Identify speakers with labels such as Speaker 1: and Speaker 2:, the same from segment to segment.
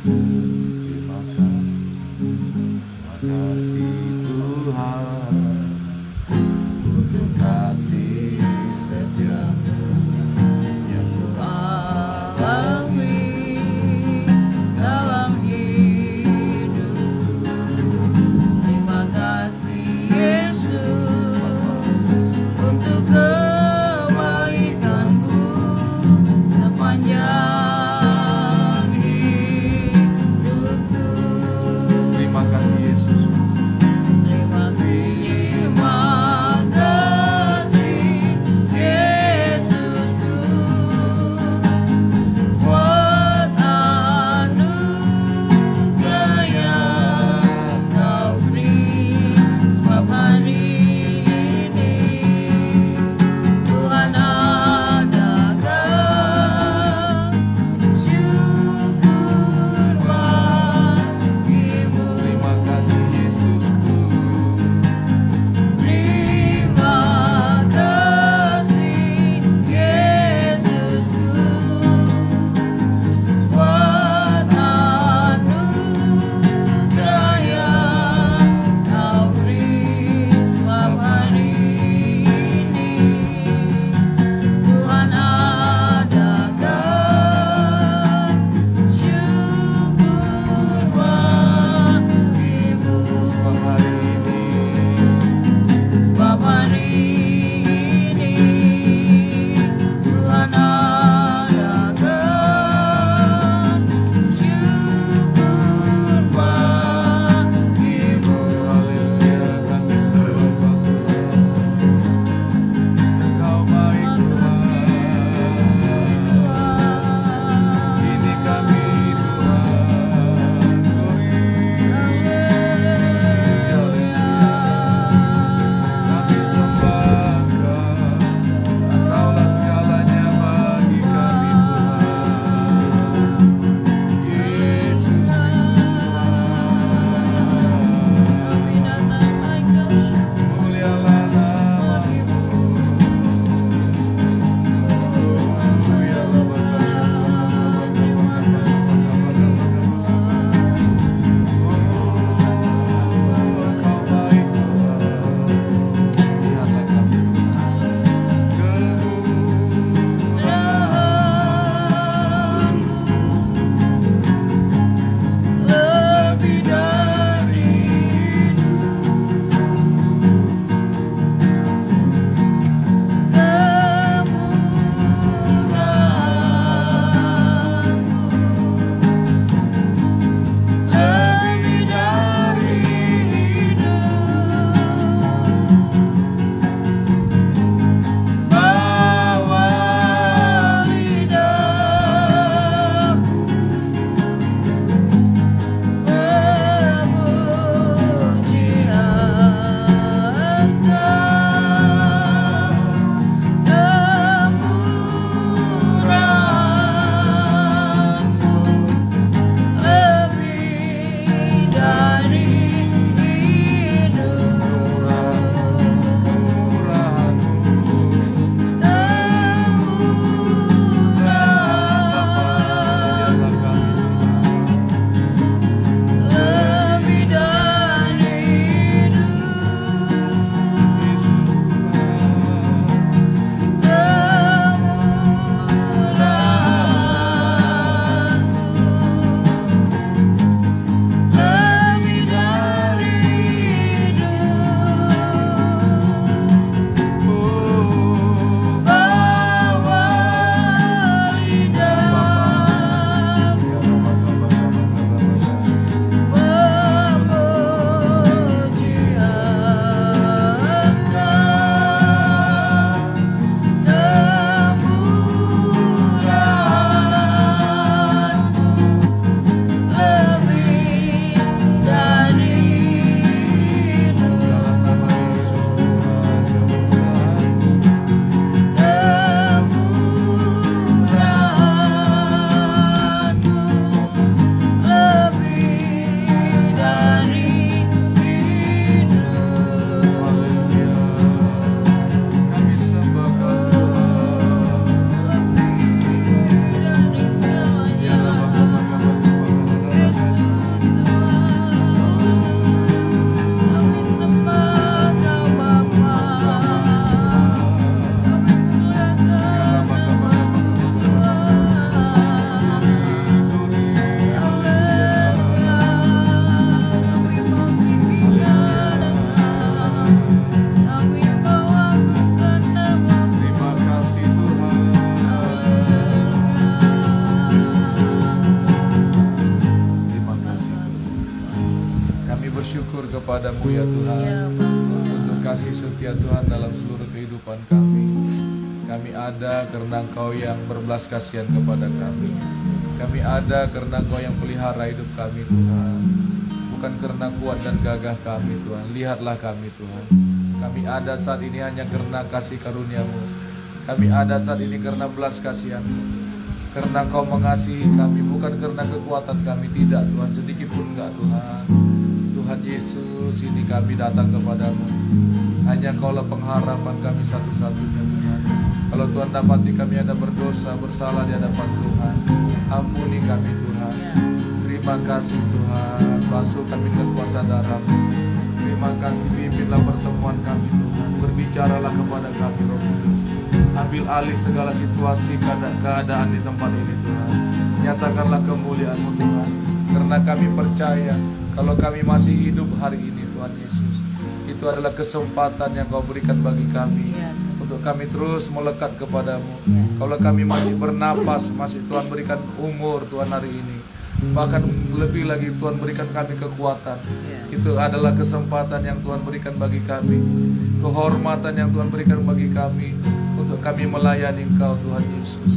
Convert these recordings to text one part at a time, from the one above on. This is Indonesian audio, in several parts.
Speaker 1: Terima kasih Tuhan untuk kasih setiamu yang ku alami dalam hidupku. Terima kasih Yesus untuk kebaikanmu sepanjang hidupku. kepadamu ya Tuhan,
Speaker 2: Ya Bapa.
Speaker 1: untuk kasih setia Tuhan dalam seluruh kehidupan kami. Kami ada karena Engkau yang berbelas kasihan kepada kami. Kami ada karena Engkau yang pelihara hidup kami Tuhan. Bukan karena kuat dan gagah kami Tuhan. Lihatlah kami Tuhan. Kami ada saat ini hanya karena kasih karunia-Mu. Kami ada saat ini karena belas kasihan-Mu. Karena Engkau mengasihi kami, bukan karena kekuatan kami. Tidak Tuhan, sedikit pun enggak Tuhan. Tuhan Yesus, ini kami datang kepadamu. Hanya Engkaulah pengharapan kami satu-satunya Tuhan. Kalau Tuhan dapati kami ada berdosa, bersalah di hadapan Tuhan, ampuni kami Tuhan. Terima kasih Tuhan, basuh kami dengan kuasa darah-Mu. Terima kasih, pimpinlah pertemuan kami Tuhan. Berbicaralah kepada kami Roh Kudus. Ambil alih segala situasi keadaan di tempat ini Tuhan. Nyatakanlah kemuliaan-Mu Tuhan. Karena kami percaya kalau kami masih hidup hari ini Tuhan Yesus, itu adalah kesempatan yang Kau berikan bagi kami untuk kami terus melekat kepadamu. Kalau kami masih bernapas, masih Tuhan berikan umur Tuhan hari ini, bahkan lebih lagi Tuhan berikan kami kekuatan. Itu adalah kesempatan yang Tuhan berikan bagi kami, kehormatan yang Tuhan berikan bagi kami untuk kami melayani Engkau Tuhan Yesus.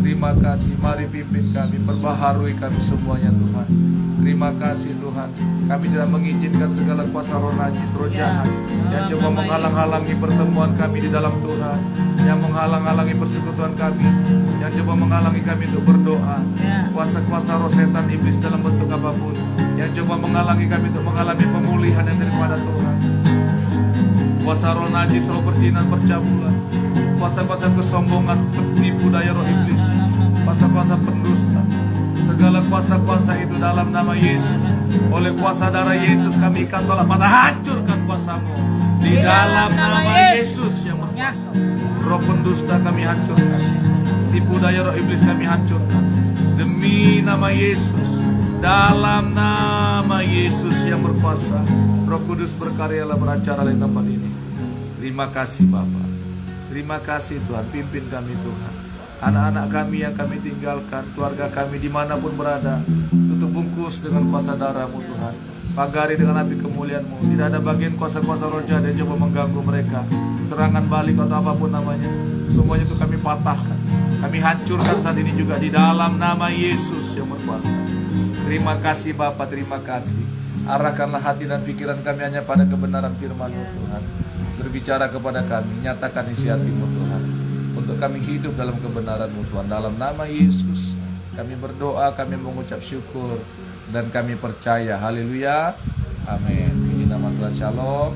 Speaker 1: Terima kasih, mari pimpin kami, perbaharui kami semuanya Tuhan. Terima kasih Tuhan, kami tidak mengizinkan segala kuasa roh najis, roh jahat yang coba menghalang-halangi pertemuan kami di dalam Tuhan, yang menghalang-halangi persekutuan kami, yang coba menghalangi kami untuk berdoa. Kuasa-kuasa roh setan iblis dalam bentuk apapun yang coba menghalangi kami untuk mengalami pemulihan yang daripada Tuhan. Kuasa roh najis, roh perjinan, percabulan, kuasa-kuasa kesombongan, penipu daya roh iblis, kuasa-kuasa pendusta, segala kuasa-kuasa itu dalam nama Yesus, oleh kuasa darah Yesus kami ikat, tolak, patah, hancurkan kuasa-Mu di dalam nama Yesus yang berkuasa. Roh pendusta kami hancurkan, tipu daya roh iblis kami hancurkan demi nama Yesus, dalam nama Yesus yang berkuasa. Roh Kudus berkaryalah, beracara di tempat ini. Terima kasih Bapa, terima kasih Tuhan, pimpin kami Tuhan. Anak-anak kami yang kami tinggalkan, keluarga kami dimanapun berada, tutup bungkus dengan kuasa darah-Mu Tuhan. Pagari dengan api kemuliaan-Mu. Tidak ada bagian kuasa-kuasa roh jahat yang coba mengganggu mereka, serangan balik atau apapun namanya, semuanya itu kami patahkan, kami hancurkan saat ini juga di dalam nama Yesus yang berkuasa. Terima kasih Bapa, terima kasih. Arahkanlah hati dan pikiran kami hanya pada kebenaran firman-Mu Tuhan. Berbicara kepada kami, nyatakan isi hati-Mu Tuhan, untuk kami hidup dalam kebenaran-Mu Tuhan. Dalam nama Yesus kami berdoa, kami mengucap syukur, dan kami percaya. Haleluya, amin. Puji nama Tuhan. Shalom.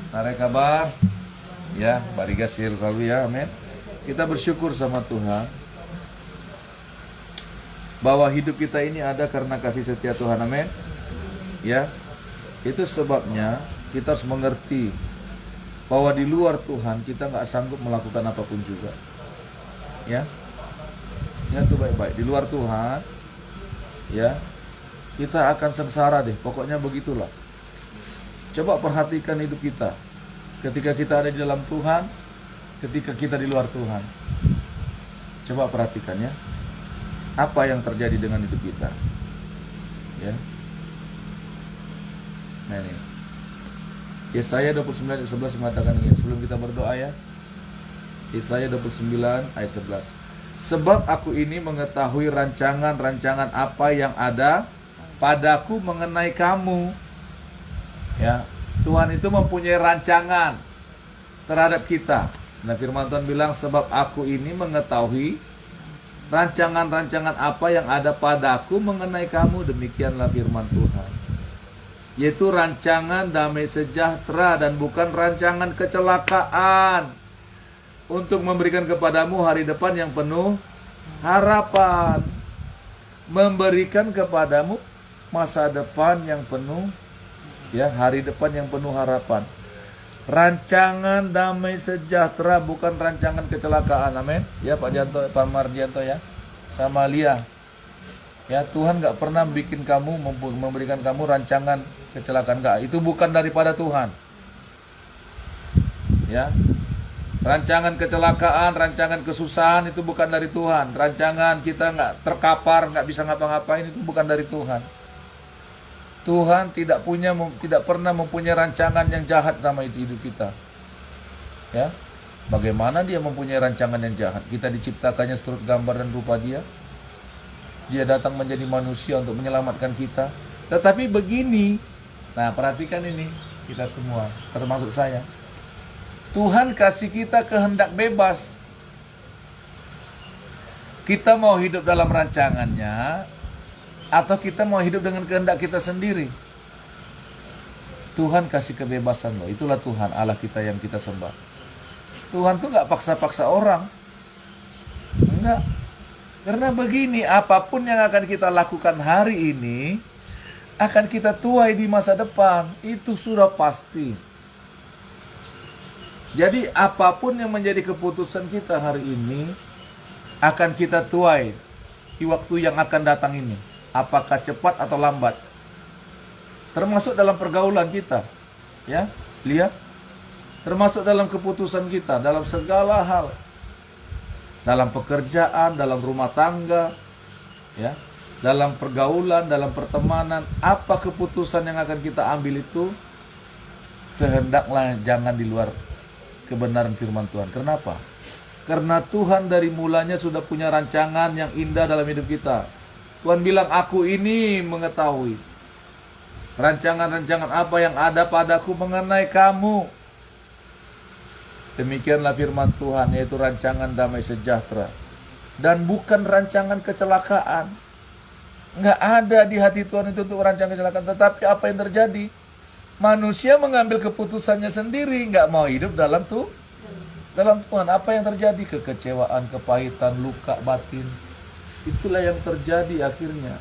Speaker 1: Narai kabar ya, barigasir selalu ya, amin. Kita bersyukur sama Tuhan bahwa hidup kita ini ada karena kasih setia Tuhan, amin. Ya, itu sebabnya kita harus mengerti bahwa di luar Tuhan kita nggak sanggup melakukan apapun juga. Ya, ya itu baik-baik. Di luar Tuhan, ya kita akan sengsara deh. Pokoknya begitulah. Coba perhatikan hidup kita. Ketika kita ada di dalam Tuhan, ketika kita di luar Tuhan. Coba perhatikan ya. Apa yang terjadi dengan hidup kita? Ya. Nah ini. Yesaya 29 ayat 11 mengatakan ini. Sebelum kita berdoa ya, Yesaya 29 ayat 11. Sebab aku ini mengetahui rancangan-rancangan apa yang ada padaku mengenai kamu. Ya, Tuhan itu mempunyai rancangan terhadap kita. Nah firman Tuhan bilang, sebab aku ini mengetahui rancangan-rancangan apa yang ada padaku mengenai kamu. Demikianlah firman Tuhan, yaitu rancangan damai sejahtera dan bukan rancangan kecelakaan, untuk memberikan kepadamu hari depan yang penuh harapan. Memberikan kepadamu masa depan yang penuh, ya, hari depan yang penuh harapan. Rancangan damai sejahtera, bukan rancangan kecelakaan, amin. Ya Pak Janto, Pak Mardianto ya, sama Lia. Ya, Tuhan gak pernah bikin kamu, memberikan kamu rancangan kecelakaan, enggak. Itu bukan daripada Tuhan. Ya, rancangan kecelakaan, rancangan kesusahan itu bukan dari Tuhan. Rancangan kita nggak terkapar, nggak bisa ngapa-ngapain, itu bukan dari Tuhan. Tuhan tidak pernah mempunyai rancangan yang jahat sama hidup kita. Ya. Bagaimana dia mempunyai rancangan yang jahat? Kita diciptakannya seturut gambar dan rupa dia. Dia datang menjadi manusia untuk menyelamatkan kita. Tetapi begini, nah perhatikan ini, kita semua, termasuk saya. Tuhan kasih kita kehendak bebas. Kita mau hidup dalam rancangannya, atau kita mau hidup dengan kehendak kita sendiri. Tuhan kasih kebebasan loh. Itulah Tuhan Allah kita yang kita sembah. Tuhan tuh nggak paksa-paksa orang. Enggak. Karena begini, apapun yang akan kita lakukan hari ini, akan kita tuai di masa depan. Itu sudah pasti. Jadi apapun yang menjadi keputusan kita hari ini, akan kita tuai di waktu yang akan datang ini. Apakah cepat atau lambat. Termasuk dalam pergaulan kita. Ya, lihat. Termasuk dalam keputusan kita, dalam segala hal. Dalam pekerjaan, dalam rumah tangga, ya, dalam pergaulan, dalam pertemanan. Apa keputusan yang akan kita ambil itu, sehendaklah jangan di luar kebenaran firman Tuhan. Kenapa? Karena Tuhan dari mulanya sudah punya rancangan yang indah dalam hidup kita. Tuhan bilang, aku ini mengetahui rancangan-rancangan apa yang ada padaku mengenai kamu. Demikianlah firman Tuhan, yaitu rancangan damai sejahtera. Dan bukan rancangan kecelakaan. Nggak ada di hati Tuhan itu untuk rancangan kecelakaan. Tetapi apa yang terjadi? Manusia mengambil keputusannya sendiri. Nggak mau hidup dalam Tuhan. Apa yang terjadi? Kekecewaan, kepahitan, luka batin. Itulah yang terjadi akhirnya.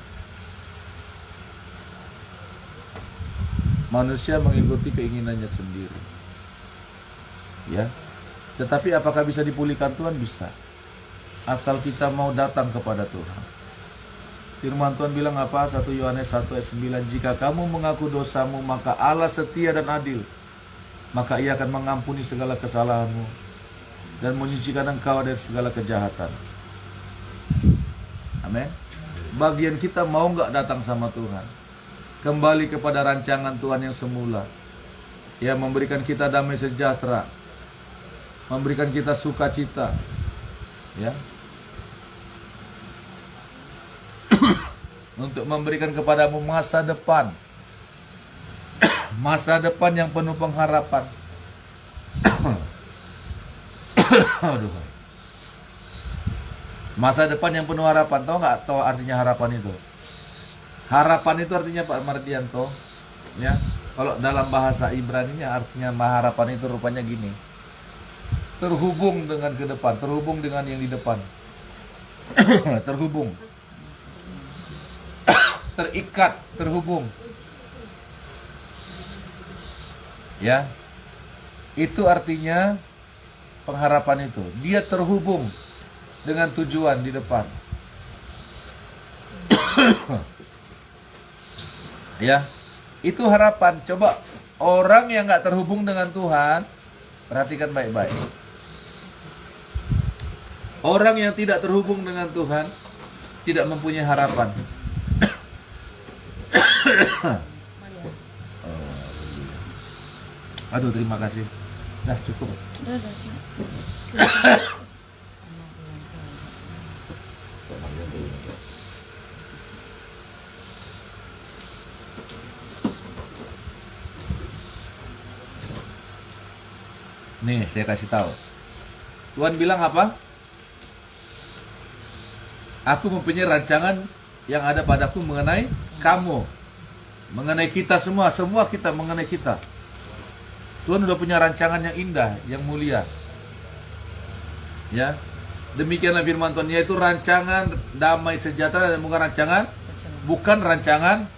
Speaker 1: Manusia mengikuti keinginannya sendiri. Ya. Tetapi apakah bisa dipulihkan Tuhan? Bisa. Asal kita mau datang kepada Tuhan. Firman Tuhan bilang apa? 1 Yohanes 1 ayat 9. Jika kamu mengaku dosamu, maka Allah setia dan adil. Maka ia akan mengampuni segala kesalahanmu dan menyucikan engkau dari segala kejahatan. Amin. Bagian kita mau nggak datang sama Tuhan? Kembali kepada rancangan Tuhan yang semula. Ya, memberikan kita damai sejahtera. Memberikan kita sukacita, ya, untuk memberikan kepadamu masa depan, masa depan yang penuh pengharapan. Aduh. Masa depan yang penuh harapan. Tahu nggak? Tahu artinya harapan itu? Harapan itu artinya Pak Mardianto, ya. Kalau dalam bahasa Ibrani-nya artinya harapan itu rupanya gini. Terhubung dengan ke depan, terhubung dengan yang di depan. Terhubung. Terikat, terhubung. Ya. Itu artinya pengharapan itu. Dia terhubung dengan tujuan di depan. Ya. Itu harapan. Coba orang yang nggak terhubung dengan Tuhan, perhatikan baik-baik. Orang yang tidak terhubung dengan Tuhan tidak mempunyai harapan. Aduh, terima kasih. Dah cukup. Nih, saya kasih tahu. Tuhan bilang apa? Aku mempunyai rancangan yang ada padaku mengenai kamu. Mengenai kita semua. Semua kita mengenai kita. Tuhan sudah punya rancangan yang indah, yang mulia. Ya. Demikianlah firman Tuhan, yaitu rancangan damai sejahtera dan bukan rancangan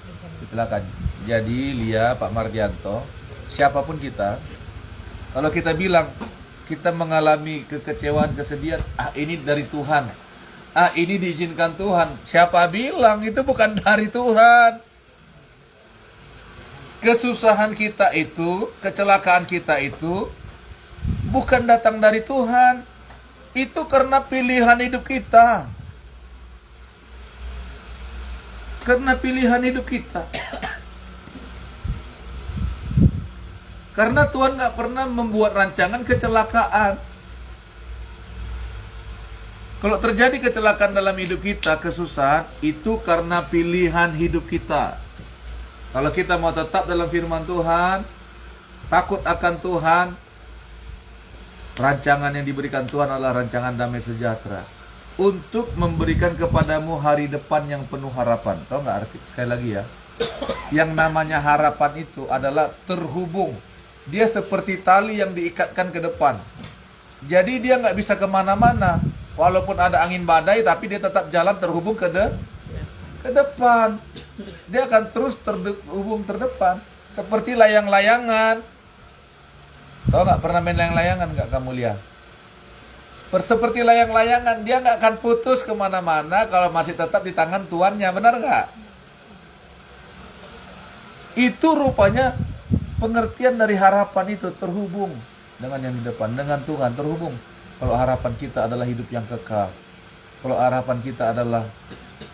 Speaker 1: kecelakaan. Jadi, lihat Pak Mardianto, siapapun kita, kalau kita bilang kita mengalami kekecewaan, kesedihan, ini dari Tuhan. Ini diizinkan Tuhan. Siapa bilang itu bukan dari Tuhan? Kesusahan kita itu, kecelakaan kita itu bukan datang dari Tuhan. Itu karena pilihan hidup kita. Karena pilihan hidup kita. Karena Tuhan nggak pernah membuat rancangan kecelakaan. Kalau terjadi kecelakaan dalam hidup kita, kesusahan, itu karena pilihan hidup kita. Kalau kita mau tetap dalam firman Tuhan, takut akan Tuhan, rancangan yang diberikan Tuhan adalah rancangan damai sejahtera. Untuk memberikan kepadamu hari depan yang penuh harapan. Tahu nggak, sekali lagi ya. Yang namanya harapan itu adalah terhubung. Dia seperti tali yang diikatkan ke depan. Jadi dia nggak bisa kemana-mana. Walaupun ada angin badai, tapi dia tetap jalan terhubung ke depan. Dia akan terus terhubung terdepan. Seperti layang-layangan. Tahu nggak, pernah main layang-layangan nggak kamu lihat? Seperti layang-layangan, dia nggak akan putus kemana-mana kalau masih tetap di tangan tuannya, benar nggak? Itu rupanya pengertian dari harapan itu, terhubung dengan yang di depan, dengan Tuhan, terhubung. Kalau harapan kita adalah hidup yang kekal, kalau harapan kita adalah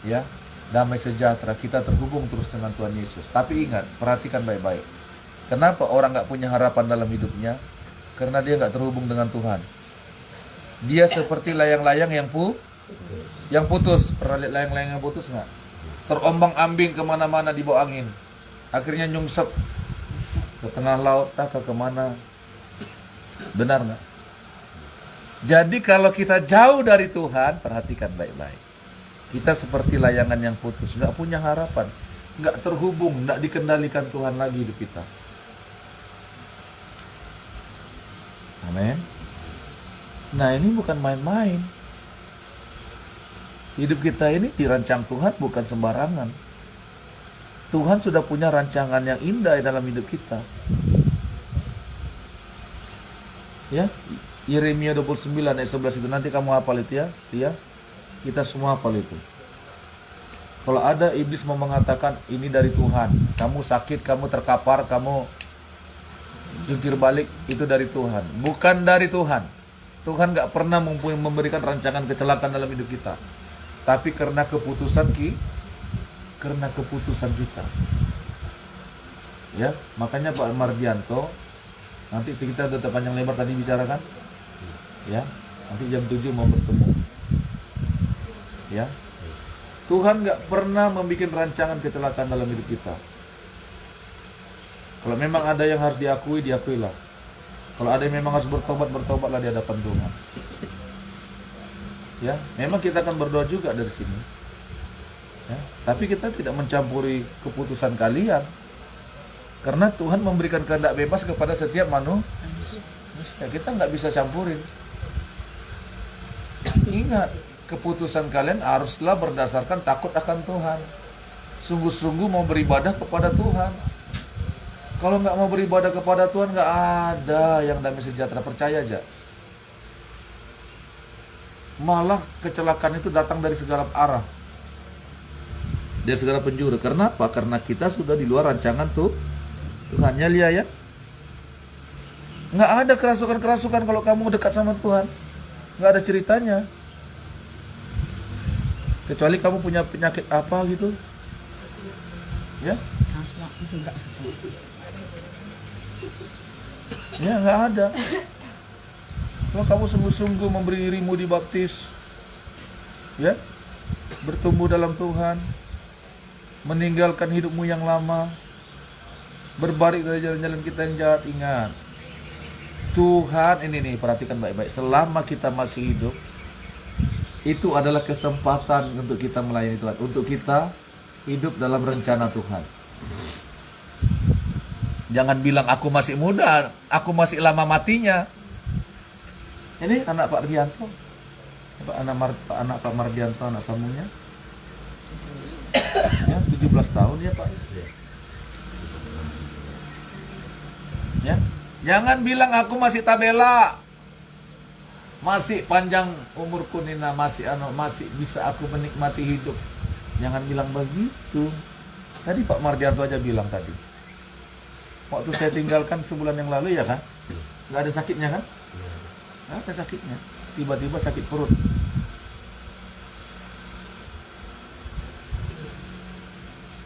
Speaker 1: ya damai sejahtera, kita terhubung terus dengan Tuhan Yesus. Tapi ingat, perhatikan baik-baik. Kenapa orang nggak punya harapan dalam hidupnya? Karena dia nggak terhubung dengan Tuhan. Dia seperti layang-layang yang putus. Pernah lihat layang-layang yang putus nggak? Terombang-ambing kemana-mana di bawah angin. Akhirnya nyungsep ke tengah laut, tak ke kemana. Benar nggak? Jadi kalau kita jauh dari Tuhan, perhatikan baik-baik. Kita seperti layangan yang putus, nggak punya harapan, nggak terhubung, nggak dikendalikan Tuhan lagi hidup kita. Amin. Nah, ini bukan main-main. Hidup kita ini dirancang Tuhan bukan sembarangan. Tuhan sudah punya rancangan yang indah dalam hidup kita. Ya, Yeremia 29 ayat 11 itu, nanti kamu hafal itu ya. Ya, kita semua hafal itu. Kalau ada iblis mau mengatakan ini dari Tuhan, kamu sakit, kamu terkapar, kamu jungkir balik, itu dari Tuhan. Bukan dari Tuhan. Tuhan gak pernah memberikan rancangan kecelakaan dalam hidup kita. Tapi karena keputusan kita. Ya, makanya Pak Mardianto, nanti kita udah panjang lebar tadi bicarakan. Ya, nanti jam 7 mau bertemu. Ya. Tuhan gak pernah membuat rancangan kecelakaan dalam hidup kita. Kalau memang ada yang harus diakui, diakuilah. Kalau ada yang memang harus bertobat, bertobatlah di hadapan Tuhan. Ya, memang kita akan berdoa juga dari sini. Ya, tapi kita tidak mencampuri keputusan kalian. Karena Tuhan memberikan kehendak bebas kepada setiap manusia. Kita nggak bisa campurin. Ingat, keputusan kalian haruslah berdasarkan takut akan Tuhan. Sungguh-sungguh mau beribadah kepada Tuhan. Kalau nggak mau beribadah kepada Tuhan, nggak ada yang damai sejahtera, percaya aja. Malah kecelakaan itu datang dari segala arah, dari segala penjuru. Kenapa? Karena kita sudah di luar rancangan Tuhannya, lihat ya. Nggak ada kerasukan-kerasukan kalau kamu dekat sama Tuhan. Nggak ada ceritanya. Kecuali kamu punya penyakit apa gitu. Ya? Ya, nggak ada. Kalau kamu sungguh-sungguh memberi dirimu dibaptis, ya, bertumbuh dalam Tuhan, meninggalkan hidupmu yang lama, berbalik dari jalan-jalan kita yang jahat, ingat, Tuhan ini nih, perhatikan baik-baik, selama kita masih hidup, itu adalah kesempatan untuk kita melayani Tuhan, untuk kita hidup dalam rencana Tuhan. Jangan bilang aku masih muda, aku masih lama matinya. Ini anak Pak Rianto, anak Pak Mardianto, anak sambungnya, ya, 17 tahun ya Pak. Ya, jangan bilang aku masih tabela, masih panjang umurku Nina, masih bisa aku menikmati hidup. Jangan bilang begitu. Tadi Pak Mardianto aja bilang tadi. Waktu saya tinggalkan sebulan yang lalu ya kan, nggak ada sakitnya kan? Nggak ada sakitnya. Tiba-tiba sakit perut.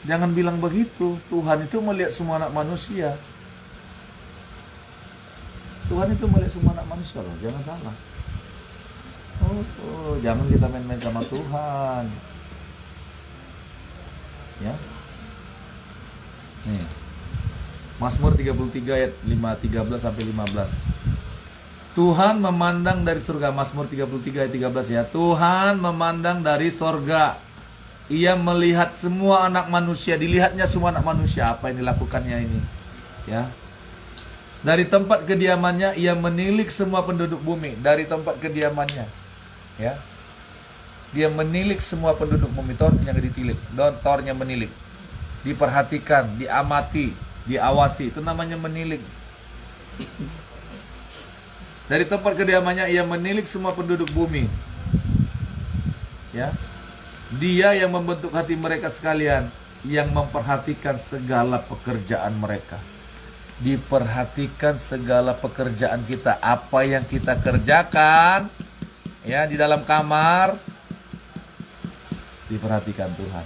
Speaker 1: Jangan bilang begitu. Tuhan itu melihat semua anak manusia.
Speaker 2: Tuhan itu melihat semua anak manusia loh, jangan salah. Jangan kita main-main sama Tuhan. Ya. Nih. Mazmur 33 ayat 13 sampai 15. Tuhan memandang dari surga, Mazmur 33 ayat 13 ya. Tuhan memandang dari surga. Ia melihat semua anak manusia, dilihatnya semua anak manusia, apa yang dilakukannya ini. Ya. Dari tempat kediamannya ia menilik semua penduduk bumi, dari tempat kediamannya. Ya. Dia menilik semua penduduk bumi, tornya ditilik, tornya menilik. Diperhatikan, diamati, diawasi, itu namanya menilik. Dari tempat kediamannya ia menilik semua penduduk bumi. Ya. Dia yang membentuk hati mereka sekalian, yang memperhatikan segala pekerjaan mereka. Diperhatikan segala pekerjaan kita, apa yang kita kerjakan ya di dalam kamar, diperhatikan Tuhan.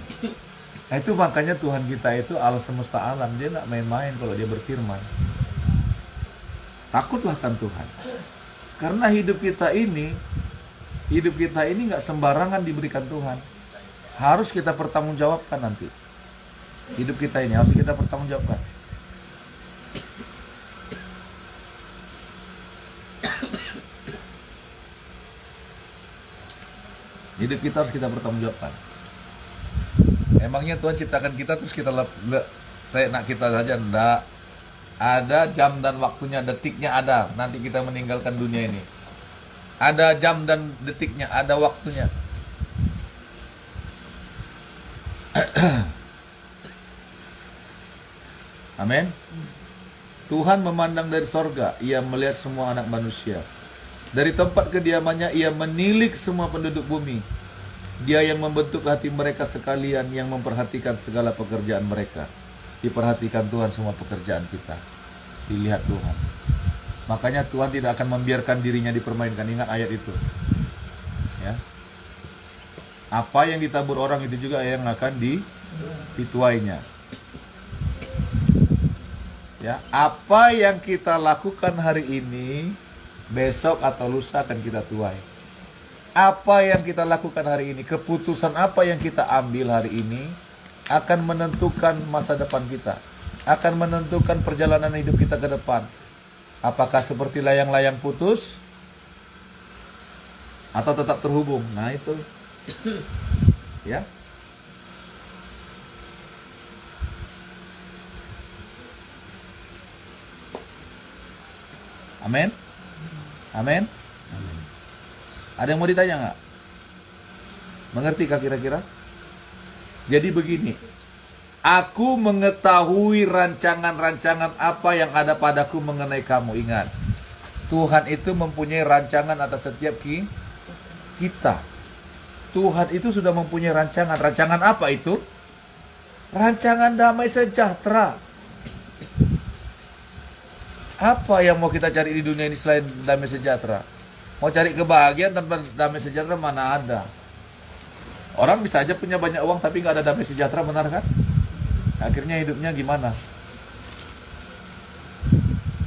Speaker 2: Nah, itu makanya Tuhan kita itu Allah semesta alam, dia nggak main-main kalau dia berfirman. Takutlah kan Tuhan, karena hidup kita ini nggak sembarangan diberikan Tuhan. Harus kita pertanggungjawabkan nanti. Hidup kita ini harus kita pertanggungjawabkan. Hidup kita harus kita pertanggungjawabkan. Emangnya Tuhan ciptakan kita terus kita seenak kita saja? Enggak. Ada jam dan waktunya, detiknya ada. Nanti kita meninggalkan dunia ini. Ada jam dan detiknya, ada waktunya. Amin. Tuhan memandang dari sorga, ia melihat semua anak manusia. Dari tempat kediamannya ia menilik semua penduduk bumi. Dia yang membentuk hati mereka sekalian, yang memperhatikan segala pekerjaan mereka. Diperhatikan Tuhan semua pekerjaan kita. Dilihat Tuhan. Makanya Tuhan tidak akan membiarkan dirinya dipermainkan. Ingat ayat itu. Ya. Apa yang ditabur orang itu juga yang akan dituainya. Ya, apa yang kita lakukan hari ini, besok atau lusa akan kita tuai. Apa yang kita lakukan hari ini, keputusan apa yang kita ambil hari ini akan menentukan masa depan kita, akan menentukan perjalanan hidup kita ke depan. Apakah seperti layang-layang putus atau tetap terhubung? Nah itu. Ya. Amin. Amin. Ada yang mau ditanya nggak? Mengerti kah kira-kira? Jadi begini, aku mengetahui rancangan-rancangan apa yang ada padaku mengenai kamu. Ingat, Tuhan itu mempunyai rancangan atas setiap kita. Tuhan itu sudah mempunyai rancangan. Rancangan apa itu? Rancangan damai sejahtera. Apa yang mau kita cari di dunia ini selain damai sejahtera? Mau cari kebahagiaan tanpa damai sejahtera mana ada? Orang bisa aja punya banyak uang tapi nggak ada damai sejahtera, benar kan? Akhirnya hidupnya gimana?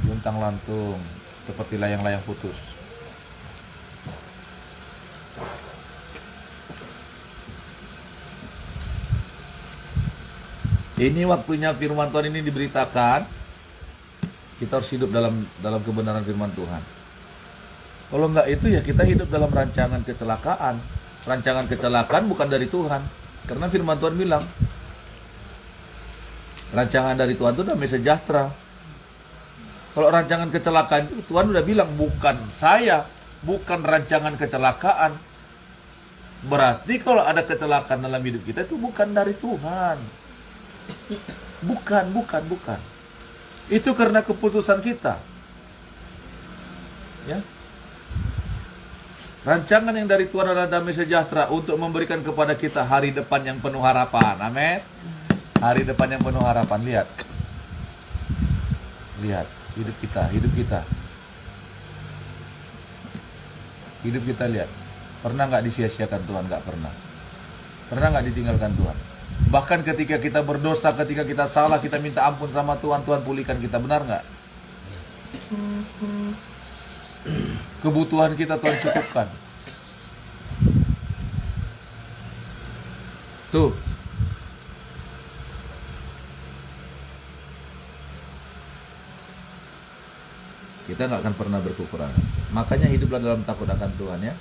Speaker 2: Luntang lantung, seperti layang-layang putus. Ini waktunya firman Tuhan ini diberitakan. Kita harus hidup dalam kebenaran firman Tuhan. Kalau enggak itu ya kita hidup dalam rancangan kecelakaan. Rancangan kecelakaan bukan dari Tuhan. Karena firman Tuhan bilang, rancangan dari Tuhan itu damai sejahtera. Kalau rancangan kecelakaan itu Tuhan udah bilang, bukan saya, bukan rancangan kecelakaan. Berarti kalau ada kecelakaan dalam hidup kita itu bukan dari Tuhan. Bukan. Itu karena keputusan kita. Ya. Rancangan yang dari Tuhan adalah damai sejahtera untuk memberikan kepada kita hari depan yang penuh harapan. Amin. Hari depan yang penuh harapan. Lihat hidup kita. Hidup kita lihat. Pernah nggak disia-siakan Tuhan? Nggak pernah. Pernah nggak ditinggalkan Tuhan? Bahkan ketika kita berdosa, ketika kita salah, kita minta ampun sama Tuhan, Tuhan pulihkan kita. Benar nggak? Kebutuhan kita Tuhan cukupkan. Tuh. Kita nggak akan pernah berkekurangan. Makanya hiduplah dalam takut akan Tuhan ya.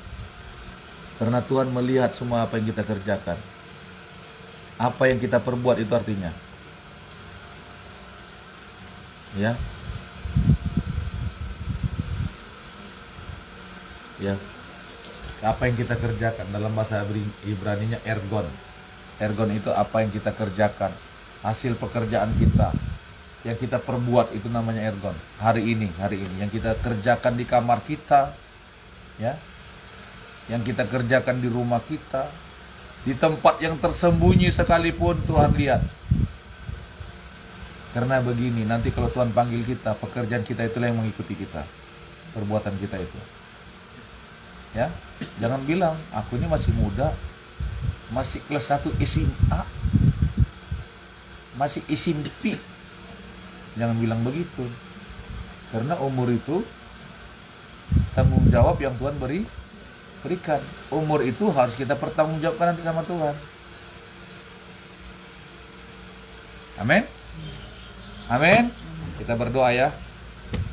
Speaker 2: Karena Tuhan melihat semua apa yang kita kerjakan. Apa yang kita perbuat itu artinya. Ya. Ya. Apa yang kita kerjakan dalam bahasa Ibraninya ergon. Ergon itu apa yang kita kerjakan. Hasil pekerjaan kita. Yang kita perbuat itu namanya ergon. Hari ini yang kita kerjakan di kamar kita, ya, yang kita kerjakan di rumah kita, di tempat yang tersembunyi sekalipun Tuhan lihat. Karena begini, nanti kalau Tuhan panggil kita, pekerjaan kita itulah yang mengikuti kita, perbuatan kita itu, ya. Jangan bilang aku ini masih muda, masih kelas 1 SMA, masih SMP. Jangan bilang begitu. Karena umur itu tanggung jawab yang Tuhan berikan. Umur itu harus kita pertanggungjawabkan nanti sama Tuhan. Amin. Amin. Kita berdoa ya.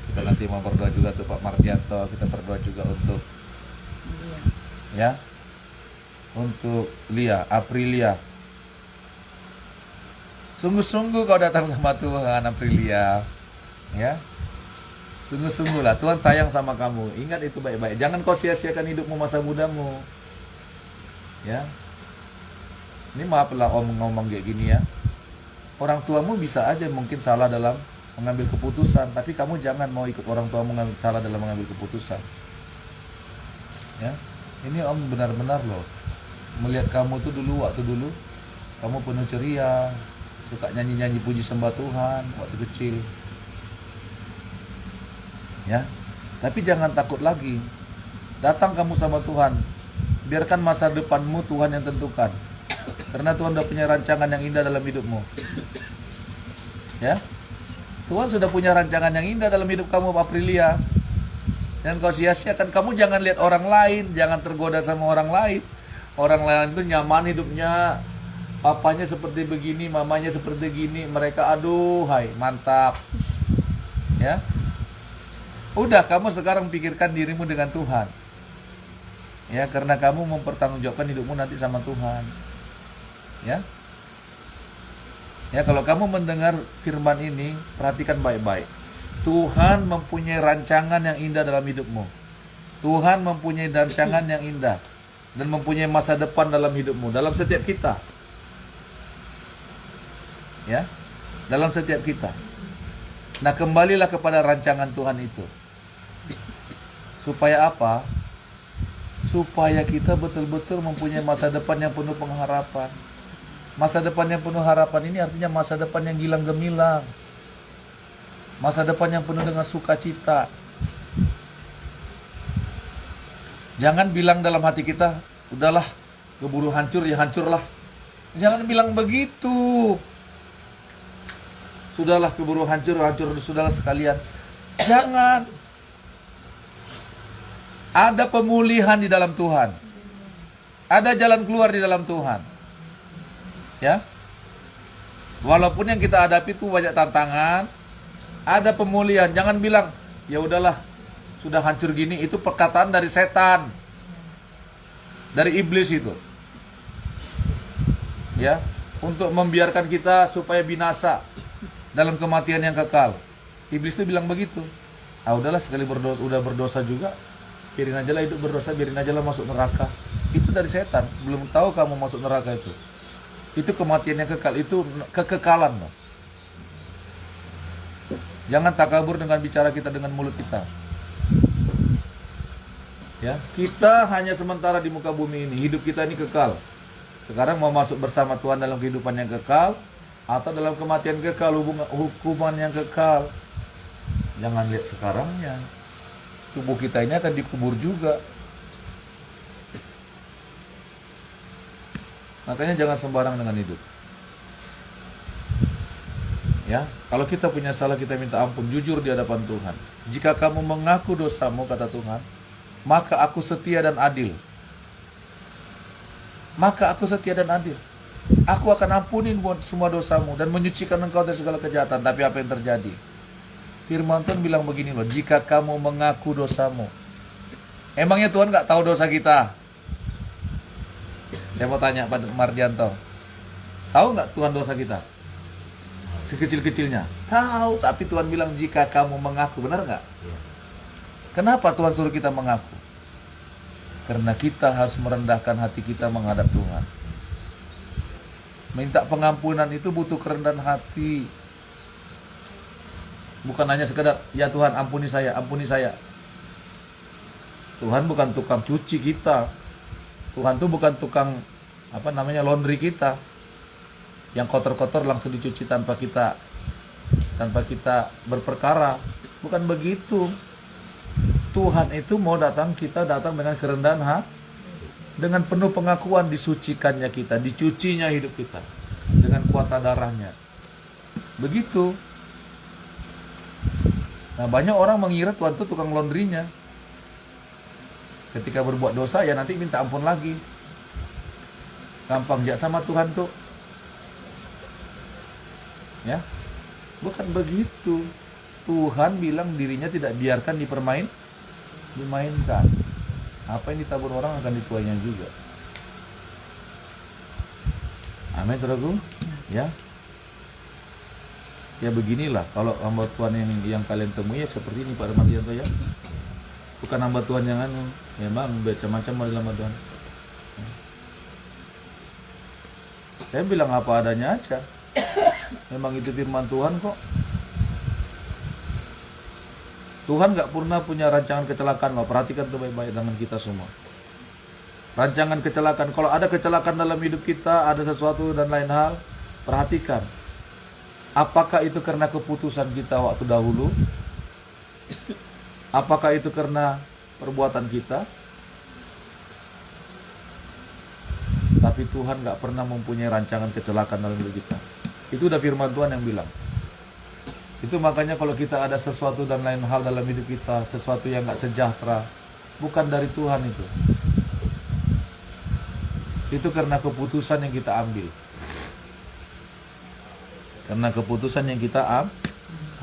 Speaker 2: Kita nanti mau berdoa juga tuh Pak Martianto. Kita berdoa juga untuk ya, untuk Lia, Aprilia. Sungguh-sungguh kau datang sama Tuhan, Aprilia. Ya. Sungguh-sungguh lah, Tuhan sayang sama kamu. Ingat itu baik-baik. Jangan kau sia-siakan hidupmu masa mudamu. Ya. Ini maaflah om ngomong kayak gini ya. Orang tuamu bisa aja mungkin salah dalam mengambil keputusan, tapi kamu jangan mau ikut orang tuamu salah dalam mengambil keputusan. Ya. Ini om benar-benar loh melihat kamu tuh waktu dulu kamu penuh ceria, suka nyanyi-nyanyi puji sembah Tuhan waktu kecil. Ya. Tapi jangan takut lagi. Datang kamu sama Tuhan. Biarkan masa depanmu Tuhan yang tentukan. Karena Tuhan sudah punya rancangan yang indah dalam hidupmu. Ya. Tuhan sudah punya rancangan yang indah dalam hidup kamu, Aprilia. Dan kau sia-siakan. Kamu jangan lihat orang lain, jangan tergoda sama orang lain. Orang lain itu nyaman hidupnya. Papanya seperti begini, mamanya seperti gini, mereka aduhai, mantap. Ya. Udah, kamu sekarang pikirkan dirimu dengan Tuhan. Ya, karena kamu mempertanggungjawabkan hidupmu nanti sama Tuhan. Ya. Ya, kalau kamu mendengar firman ini, perhatikan baik-baik. Tuhan mempunyai rancangan yang indah dalam hidupmu. Tuhan mempunyai rancangan yang indah dan mempunyai masa depan dalam hidupmu, dalam setiap kita. Ya, dalam setiap kita. Nah, kembalilah kepada rancangan Tuhan itu. Supaya apa? Supaya kita betul-betul mempunyai masa depan yang penuh pengharapan. Masa depan yang penuh harapan ini artinya masa depan yang gilang gemilang. Masa depan yang penuh dengan sukacita. Jangan bilang dalam hati kita, udahlah, keburu hancur ya hancurlah. Jangan bilang begitu. Sudahlah keburu hancur, sudahlah sekalian. Jangan. Ada pemulihan di dalam Tuhan. Ada jalan keluar di dalam Tuhan. Ya. Walaupun yang kita hadapi itu banyak tantangan, ada pemulihan. Jangan bilang, ya udahlah, sudah hancur gini, itu perkataan dari setan. Dari iblis itu. Ya, untuk membiarkan kita supaya binasa dalam kematian yang kekal. Iblis itu bilang begitu. Ah udahlah, sekali berdosa, udah berdosa juga, biarin aja lah hidup berdosa, biarin aja lah masuk neraka. Itu dari setan. Belum tahu kamu masuk neraka itu. Itu kematian yang kekal, itu kekekalan loh. Jangan takabur dengan bicara kita dengan mulut kita. Ya, kita hanya sementara di muka bumi ini. Hidup kita ini kekal. Sekarang mau masuk bersama Tuhan dalam kehidupan yang kekal atau dalam kematian kekal, hukuman yang kekal. Jangan lihat sekarangnya. Tubuh kita ini akan dikubur juga. Makanya jangan sembarang dengan hidup. Ya, kalau kita punya salah kita minta ampun jujur di hadapan Tuhan. Jika kamu mengaku dosamu kata Tuhan, maka aku setia dan adil. Maka aku setia dan adil. Aku akan ampunin semua dosamu dan menyucikan engkau dari segala kejahatan. Tapi apa yang terjadi? Firman Tuhan bilang begini loh, jika kamu mengaku dosamu. Emangnya Tuhan nggak tahu dosa kita? Saya mau tanya Pak Mardianto, tahu nggak Tuhan dosa kita? Sekecil-kecilnya? Tahu, tapi Tuhan bilang jika kamu mengaku, benar nggak? Kenapa Tuhan suruh kita mengaku? Karena kita harus merendahkan hati kita menghadap Tuhan. Minta pengampunan itu butuh kerendahan hati. Bukan hanya sekedar, ya Tuhan ampuni saya, ampuni saya. Tuhan bukan tukang cuci kita. Tuhan tuh bukan tukang laundry kita. Yang kotor-kotor langsung dicuci tanpa kita berperkara. Bukan begitu. Tuhan itu mau kita datang dengan kerendahan hati, dengan penuh pengakuan disucikannya kita, dicucinya hidup kita dengan kuasa darahnya. Begitu. Nah, banyak orang mengira Tuhan itu tukang laundrynya. Ketika berbuat dosa ya nanti minta ampun lagi. Gampang aja sama Tuhan tuh. Ya. Bukan begitu. Tuhan bilang dirinya tidak biarkan dimainkan. Apa yang ditabur orang akan dituainya juga. Amin, saudaraku. Ya. Ya beginilah kalau hamba Tuhan yang kalian temui ya seperti ini Pak Mardianto ya. Bukan hamba Tuhan yang memang macam-macam dalam hamba Tuhan. Saya bilang apa adanya aja. Memang itu firman Tuhan kok. Tuhan gak pernah punya rancangan kecelakaan loh. Perhatikan tuh baik-baik dengan kita semua. Rancangan kecelakaan. Kalau ada kecelakaan dalam hidup kita, ada sesuatu dan lain hal, perhatikan. Apakah itu karena keputusan kita waktu dahulu? Apakah itu karena perbuatan kita? Tapi Tuhan gak pernah mempunyai rancangan kecelakaan dalam hidup kita. Itu udah firman Tuhan yang bilang. Itu makanya kalau kita ada sesuatu dan lain hal dalam hidup kita, sesuatu yang gak sejahtera, bukan dari Tuhan itu. Itu karena keputusan yang kita ambil. Karena keputusan yang kita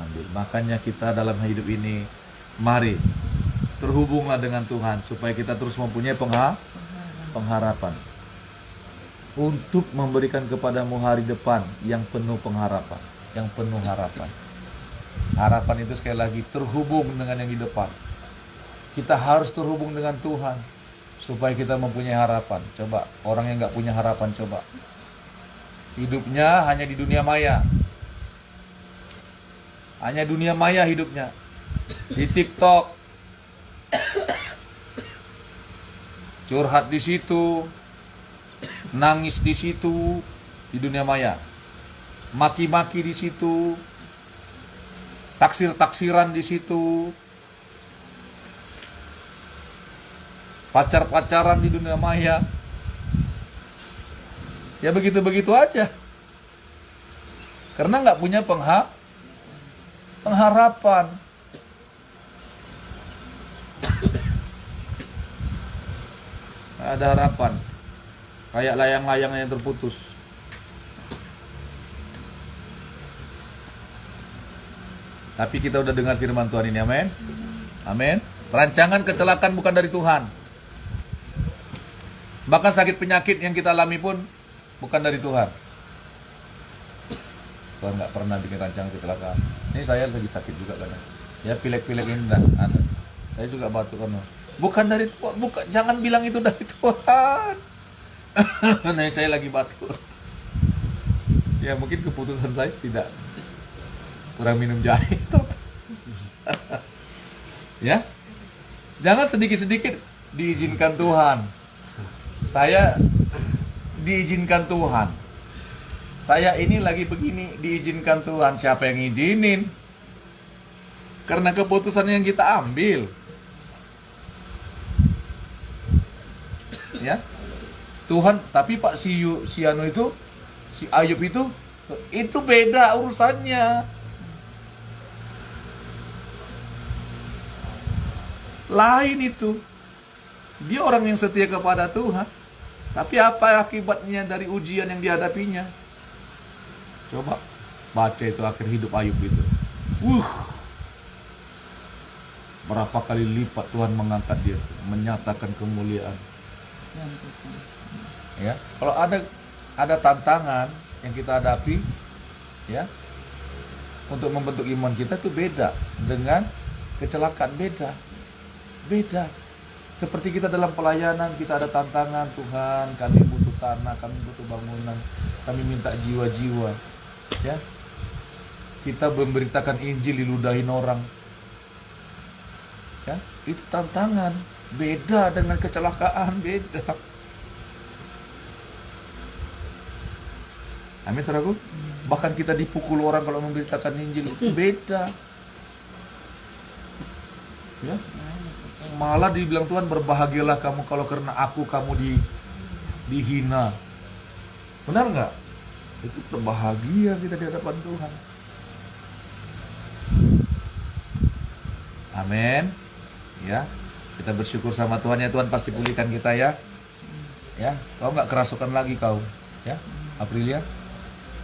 Speaker 2: ambil. Makanya kita dalam hidup ini, mari terhubunglah dengan Tuhan supaya kita terus mempunyai pengharapan. Untuk memberikan kepadamu hari depan yang penuh pengharapan, yang penuh harapan. Harapan itu sekali lagi terhubung dengan yang di depan. Kita harus terhubung dengan Tuhan supaya kita mempunyai harapan. Coba orang yang gak punya harapan, coba hidupnya hanya di dunia maya. Hanya dunia maya hidupnya. Di TikTok. Curhat di situ. Nangis di situ, di dunia maya. Maki-maki di situ. Taksir-taksiran di situ. Pacar-pacaran di dunia maya. Ya begitu-begitu aja. Karena nggak punya pengharapan. Nggak ada harapan. Kayak layang-layang yang terputus. Tapi kita udah dengar firman Tuhan ini, amin. Amin. Rancangan kecelakaan bukan dari Tuhan. Bahkan sakit penyakit yang kita alami pun bukan dari Tuhan. Tuhan nggak pernah bikin rancangan kecelakaan. Ini saya lagi sakit juga kan. Ya pilek-pilek ini saya juga batuk kan. Bukan dari Tuhan, bukan, jangan bilang itu dari Tuhan. Nah, saya lagi batuk. Ya mungkin keputusan saya tidak kurang minum jahe itu. Ya. Jangan sedikit-sedikit diizinkan Tuhan. Saya diizinkan Tuhan. Saya ini lagi begini diizinkan Tuhan. Siapa yang ngizinin? Karena keputusan yang kita ambil. Ya. Tuhan, tapi Pak si Ayub itu Itu beda urusannya. Lain itu. Dia orang yang setia kepada Tuhan. Tapi apa akibatnya dari ujian yang dihadapinya? Coba baca itu akhir hidup Ayub itu. Berapa kali lipat Tuhan mengangkat dia, menyatakan kemuliaan. Ya, kalau ada tantangan yang kita hadapi, ya, untuk membentuk iman kita itu beda dengan kecelakaan, beda. Seperti kita dalam pelayanan, kita ada tantangan, Tuhan, kami butuh tanah, kami butuh bangunan, kami minta jiwa-jiwa, ya. Kita memberitakan Injil, diludahin orang, ya, itu tantangan, beda dengan kecelakaan, beda. Amin, saudaraku. Bahkan kita dipukul orang kalau memberitakan Injil, itu beda, ya. Malah dibilang Tuhan, berbahagialah kamu kalau karena aku kamu dihina. Benar nggak? Itu berbahagia kita di hadapan Tuhan. Amin. Ya, kita bersyukur sama Tuhan, ya. Tuhan pasti pulihkan kita, ya. Ya, kau nggak kerasukan lagi kau, ya, Aprilia.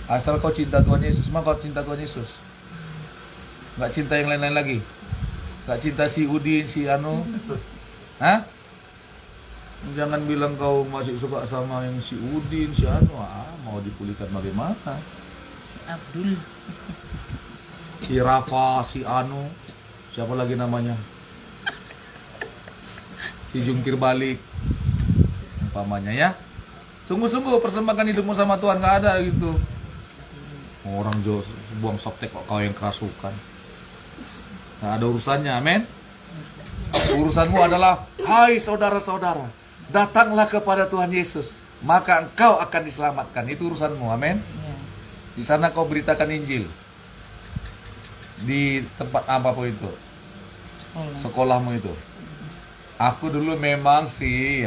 Speaker 2: Asal kau cinta Tuhan Yesus, mah kau cinta Tuhan Yesus. Nggak cinta yang lain-lain lagi. Nggak cinta si Udin, si Anu. Hah? Jangan bilang kau masih suka sama yang si Udin, si Anu. Mau dipulihkan bagaimana?
Speaker 3: Si Abdul.
Speaker 2: Si Rafa, si Anu. Siapa lagi namanya? Si Jungkir balik. Umpamanya, ya. Sungguh-sungguh persembahkan hidupmu sama Tuhan, nggak ada gitu. Orang jauh buang softtek kok kau yang kerasukan. Nah, ada urusannya, amin. Urusanmu adalah, hai saudara-saudara, datanglah kepada Tuhan Yesus, maka engkau akan diselamatkan. Itu urusanmu, amin. Di sana kau beritakan Injil. Di tempat apapun itu, sekolahmu itu. Aku dulu memang sih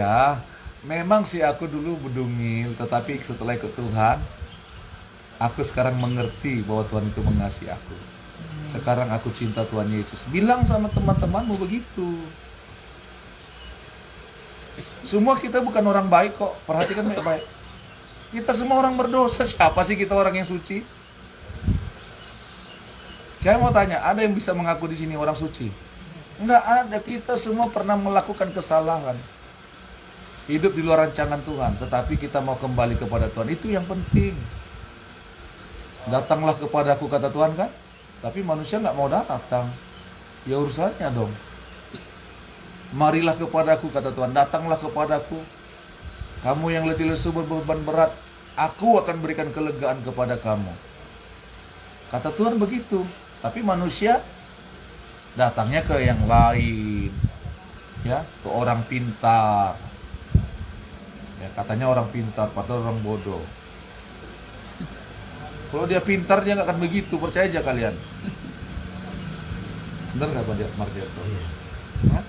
Speaker 2: aku dulu bedungil, tetapi setelah ikut Tuhan, aku sekarang mengerti bahwa Tuhan itu mengasihi aku. Sekarang aku cinta Tuhan Yesus. Bilang sama teman-temanmu begitu. Semua kita bukan orang baik kok. Perhatikan baik-baik. Kita semua orang berdosa. Siapa sih kita orang yang suci? Saya mau tanya, ada yang bisa mengaku di sini orang suci? Enggak ada. Kita semua pernah melakukan kesalahan. Hidup di luar rancangan Tuhan. Tetapi kita mau kembali kepada Tuhan. Itu yang penting. Datanglah kepadaku, kata Tuhan, kan? Tapi manusia nggak mau datang. Ya urusannya dong. Marilah kepadaku, kata Tuhan. Datanglah kepadaku. Kamu yang letih lesu berbeban berat, aku akan berikan kelegaan kepada kamu. Kata Tuhan begitu. Tapi manusia datangnya ke yang lain. Ya, ke orang pintar. Ya, katanya orang pintar, padahal orang bodoh. Kalau dia pintar, dia nggak akan begitu. Percaya aja kalian. Benar nggak Pak Mardiarto? Hah?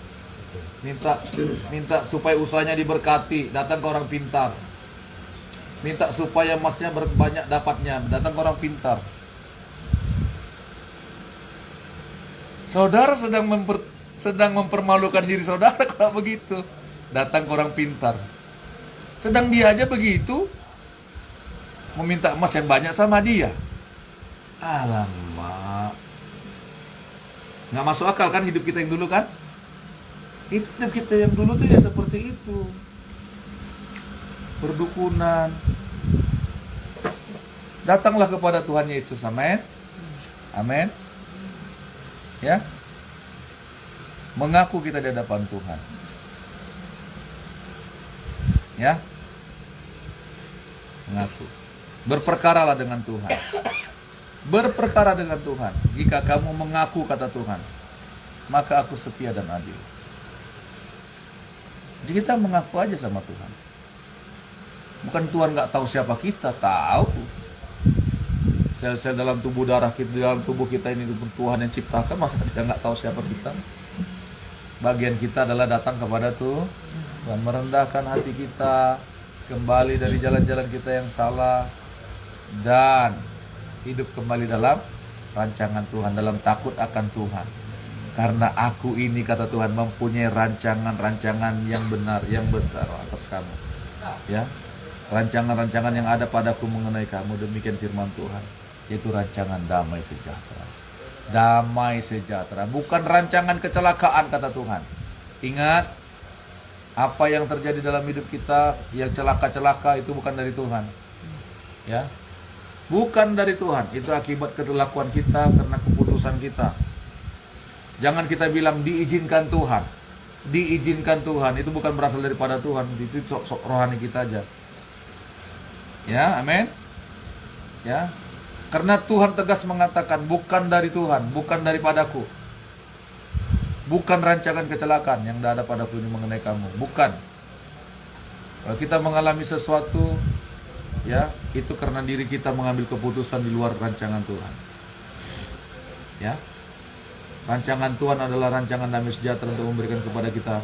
Speaker 2: Minta supaya usahanya diberkati, datang ke orang pintar. Minta supaya emasnya banyak dapatnya, datang ke orang pintar. Saudara sedang mempermalukan diri saudara kalau begitu. Datang ke orang pintar. Sedang dia aja begitu, meminta emas yang banyak sama dia. Alamak. Nggak masuk akal kan hidup kita yang dulu kan? Hidup kita yang dulu tuh ya seperti itu. Berdukunan. Datanglah kepada Tuhan Yesus, amin. Amin. Ya. Mengaku kita di hadapan Tuhan. Ya. Mengaku. Berperkaralah dengan Tuhan. Berperkara dengan Tuhan. Jika kamu mengaku, kata Tuhan, maka aku setia dan adil. Jadi kita mengaku aja sama Tuhan. Bukan Tuhan nggak tahu siapa kita, tahu. Sel-sel dalam tubuh darah kita, dalam tubuh kita ini Tuhan yang ciptakan, masa dia nggak tahu siapa kita? Bagian kita adalah datang kepada Tuhan, merendahkan hati kita, kembali dari jalan-jalan kita yang salah, dan hidup kembali dalam rancangan Tuhan, dalam takut akan Tuhan. Karena aku ini, kata Tuhan, mempunyai rancangan-rancangan yang benar, yang besar atas kamu. Ya, rancangan-rancangan yang ada padaku mengenai kamu, demikian firman Tuhan, yaitu rancangan damai sejahtera. Damai sejahtera, bukan rancangan kecelakaan, kata Tuhan. Ingat, apa yang terjadi dalam hidup kita, yang celaka-celaka itu bukan dari Tuhan. Ya, bukan dari Tuhan, itu akibat kelakuan kita karena keputusan kita. Jangan kita bilang diizinkan Tuhan. Diizinkan Tuhan itu bukan berasal daripada Tuhan, itu sok rohani kita aja. Ya, amin. Ya. Karena Tuhan tegas mengatakan bukan dari Tuhan, bukan daripadaku. Bukan rancangan kecelakaan yang ada padaku ini mengenai kamu, bukan. Kalau kita mengalami sesuatu, ya, itu karena diri kita mengambil keputusan di luar rancangan Tuhan. Ya. Rancangan Tuhan adalah rancangan damai sejahtera untuk memberikan kepada kita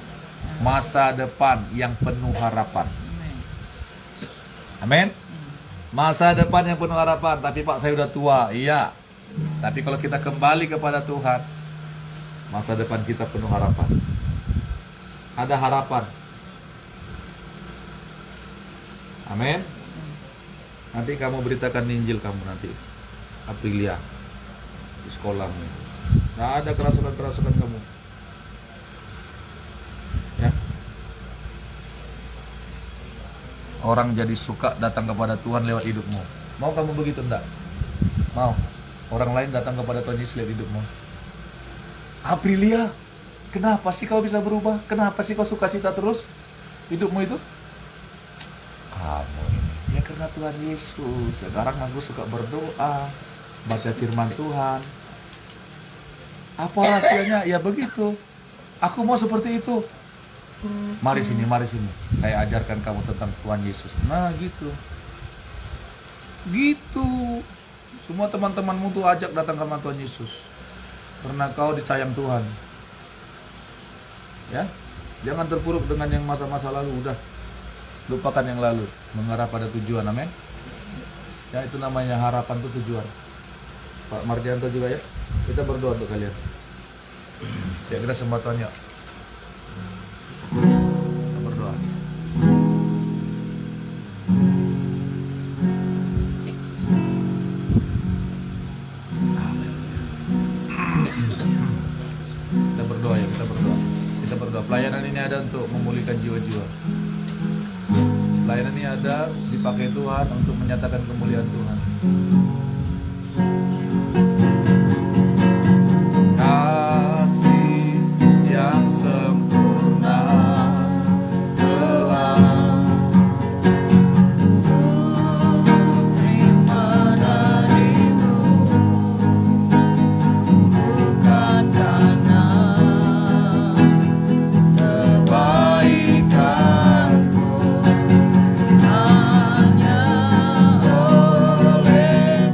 Speaker 2: masa depan yang penuh harapan. Amin. Masa depan yang penuh harapan. Tapi Pak, saya udah tua. Iya. Tapi kalau kita kembali kepada Tuhan, masa depan kita penuh harapan. Ada harapan. Amin. Nanti kamu beritakan Injil kamu nanti, Aprilia, di sekolahmu. Nggak ada kerasukan-kerasukan kamu. Ya. Orang jadi suka datang kepada Tuhan lewat hidupmu. Mau kamu begitu enggak? Mau. Orang lain datang kepada Tuhan Yesus lewat hidupmu. Aprilia, kenapa sih kau bisa berubah? Kenapa sih kau suka cita terus hidupmu itu? Kamu ini. Ya karena Tuhan Yesus. Sekarang aku suka berdoa, baca firman Tuhan. Apa rahasianya? Ya begitu. Aku mau seperti itu. Mari sini, mari sini. Saya ajarkan kamu tentang Tuhan Yesus. Nah, gitu. Gitu. Semua teman-temanmu tuh ajak datang ke Tuhan Yesus. Karena kau disayang Tuhan. Ya. Jangan terpuruk dengan yang masa-masa lalu. Udah. Lupakan yang lalu. Mengarah pada tujuan. Amin. Ya, itu namanya harapan itu tujuan. Pak Mardianto juga ya. Kita berdoa untuk kalian. Ya, kita sembah Tuhan yuk. Kita berdoa. Kita berdoa ya, kita berdoa. Kita berdoa. Pelayanan ini ada untuk memulihkan jiwa-jiwa. Pelayanan ini ada dipakai Tuhan untuk menyatakan kemuliaan Tuhan. Kasih yang sempurna telah
Speaker 3: terima darimu, bukan karena kebaikanku, hanya oleh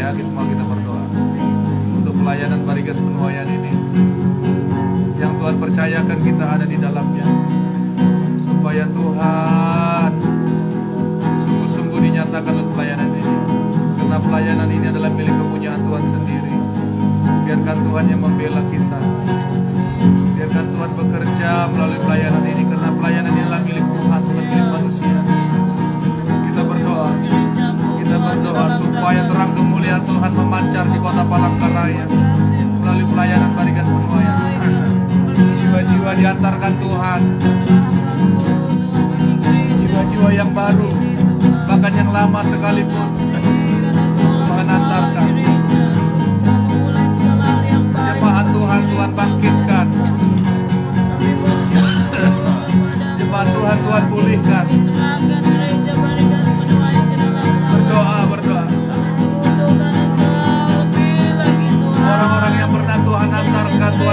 Speaker 1: yakin mau kita berdoa untuk pelayanan Barigas Penuaian ini yang Tuhan percayakan kita ada di dalamnya, supaya Tuhan sungguh-sungguh dinyatakan dalam pelayanan ini, karena pelayanan ini adalah milik kepunyaan Tuhan sendiri. Biarkan Tuhan yang membela kita, biarkan Tuhan bekerja melalui pelayanan ini, karena pelayanan ini adalah milik Tuhan, bukan milik manusia. Kita berdoa supaya terang kemuliaan Tuhan memancar di kota Palangkaraya melalui pelayanan Barigas Penuaian. Jiwa-jiwa diantarkan Tuhan, jiwa-jiwa yang baru, bahkan yang lama sekalipun Tuhan antarkan. Jemaat Tuhan, Tuhan bangkitkan. Jemaat Tuhan, Tuhan pulihkan. Berdoa. Orang-orang yang pernah Tuhan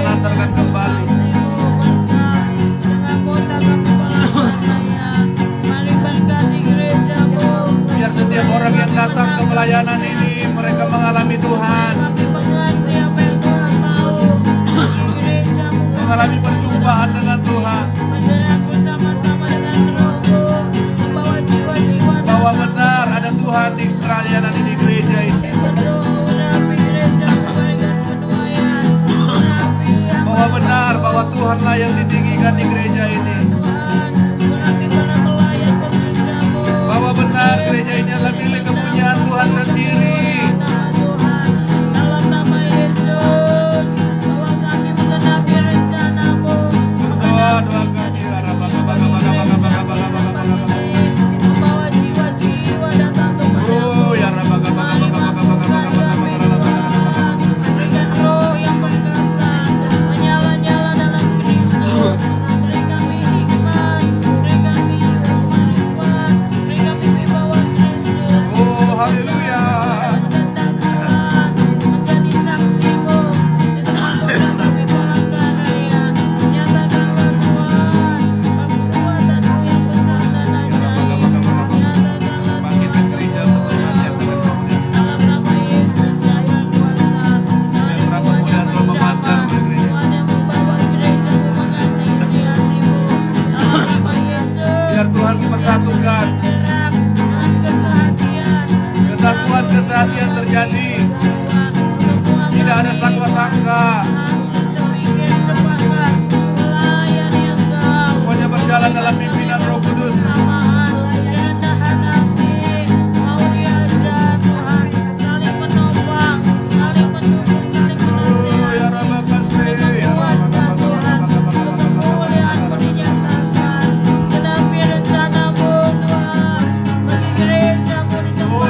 Speaker 1: antarkan kembali. Biar setiap orang yang datang ke pelayanan ini, mereka mengalami Tuhan, mengalami perjumpaan dengan Tuhan, bahwa benar ada Tuhan di pelayanan ini, gereja ini, bahwa benar bahwa Tuhanlah yang ditinggikan di gereja ini, bahwa benar gereja ini adalah milik kepunyaan Tuhan sendiri. Doa kami, oh ya haleluya. Bangkitkan gereja untuk Tuhan yang akan kemuliaan. Biar kemuliaan Tuhan memancar di gereja. Biar Tuhan mempersatukan, kesatuan kesehatan terjadi, tidak ada sangka-sangka, semuanya berjalan dalam pimpinan Roh Kudus.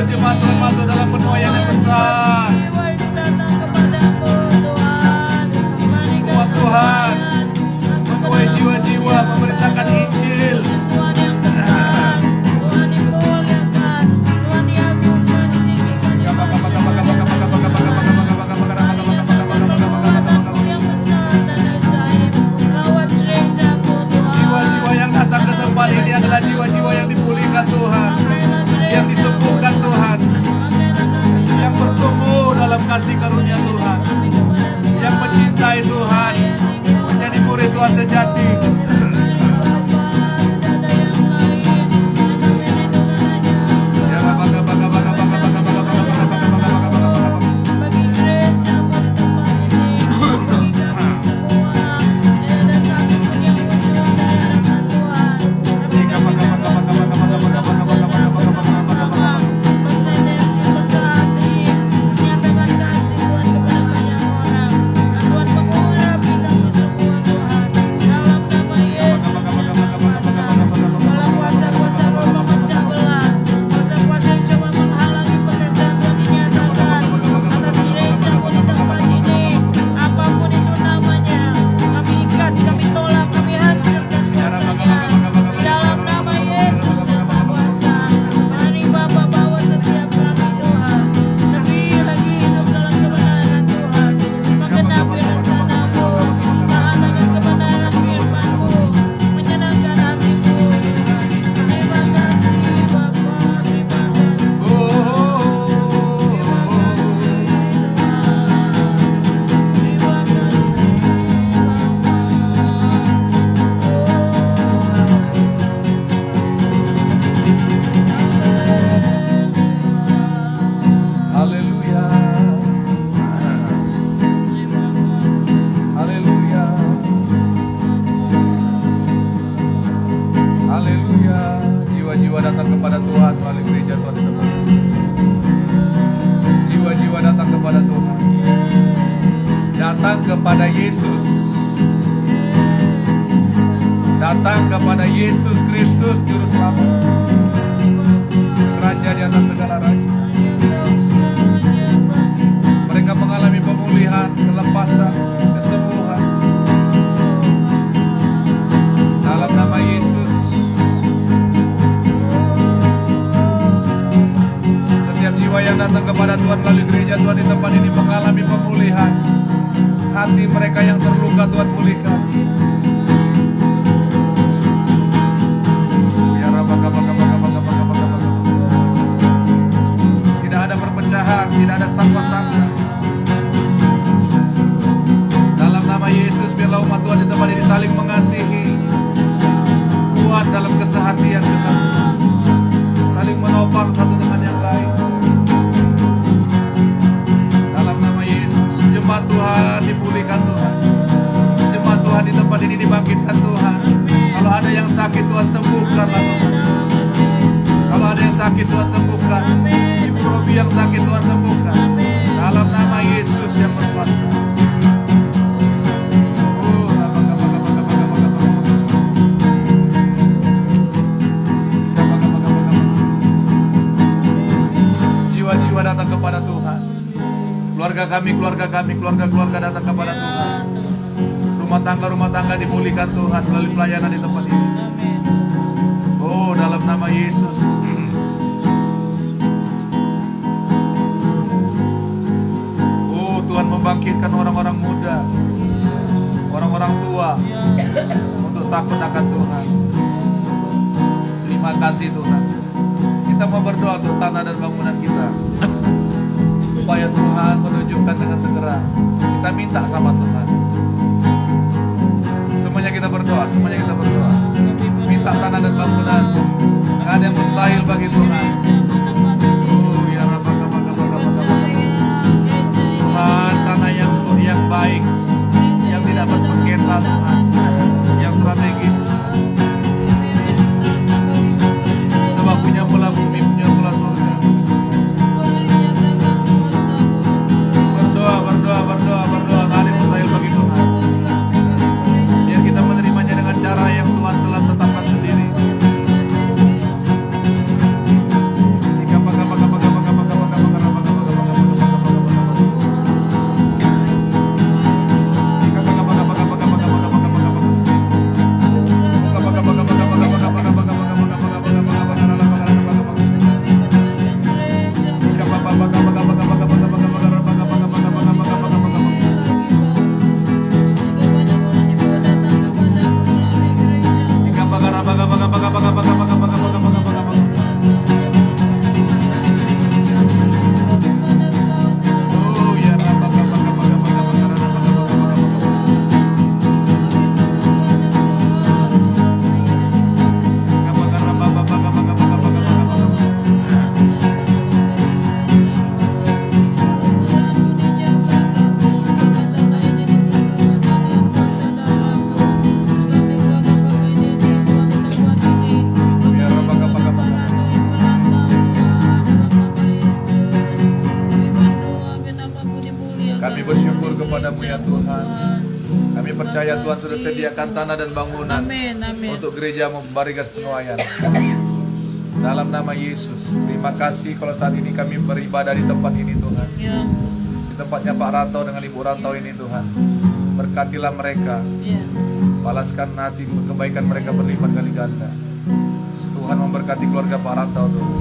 Speaker 1: Jemaat Tuhan masuk dalam penuaian yang besar. Buat Tuhan, menuai jiwa-jiwa, memerintahkan Injil. melalui gereja Tuhan di tempat ini. Jiwa-jiwa datang kepada Tuhan. Datang kepada Yesus. Datang kepada Yesus Kristus Juru Selamat. Raja di atas segala raja. Mereka mengalami pemulihan, kelepasan, kesembuhan. Dalam nama Yesus. Setiap jiwa yang datang kepada Tuhan melalui gereja Tuhan di tempat ini mengalami pemulihan. Hati mereka yang terluka Tuhan pulihkan. Tidak ada perpecahan, tidak ada sangka-sangka. Dalam nama Yesus, biarlah umat Tuhan di tempat ini saling mengasihi, kuat dalam kesehatian kesatuan, saling menopang satu dengan yang lain. Dalam nama Yesus, jemaat Tuhan dipulihkan Tuhan. Jemaat Tuhan di tempat ini dibangkitkan Tuhan. Kalau ada yang sakit Tuhan sembuhkanlah Tuhan. Kalau ada yang sakit Tuhan sembuhkan. Ibu Robi yang sakit Tuhan sembuhkan. Dalam nama Yesus yang berkuasa. Jiwa-jiwa datang kepada Tuhan. Keluarga kami, keluarga datang kepada Tuhan. Rumah tangga dipulihkan Tuhan melalui pelayanan di tempat ini. Oh, dalam nama Yesus. Oh, Tuhan membangkitkan orang-orang muda, orang-orang tua untuk takut akan Tuhan. Terima kasih Tuhan. Kita mau berdoa untuk tanah dan bangunan kita, supaya Tuhan menunjukkan dengan segera. Kita minta sama Tuhan. Semuanya kita berdoa. Minta tanah dan bangunan. Gak ada yang mustahil bagi Tuhan. Oh ya Rabba, Tuhan, tanah yang baik, yang tidak bersengketa Tuhan, yang strategis. Sebab punya mula bumi, punya mula surga. Berdoa. Gak ada yang mustahil bagi Tuhan. Biar kita menerimanya dengan cara yang Tuhan telah tetapkan sendiri. Kami bersyukur kepadamu ya Tuhan. Kami percaya Tuhan sudah sediakan tanah dan bangunan untuk gerejamu Barigas Penuaian. Dalam nama Yesus, terima kasih kalau saat ini kami beribadah di tempat ini Tuhan. Di tempatnya Pak Rantau dengan Ibu Rantau ini Tuhan. Berkatilah mereka. Balaskan hati kebaikan mereka berlipat kali ganda. Tuhan memberkati keluarga Pak Rantau Tuhan.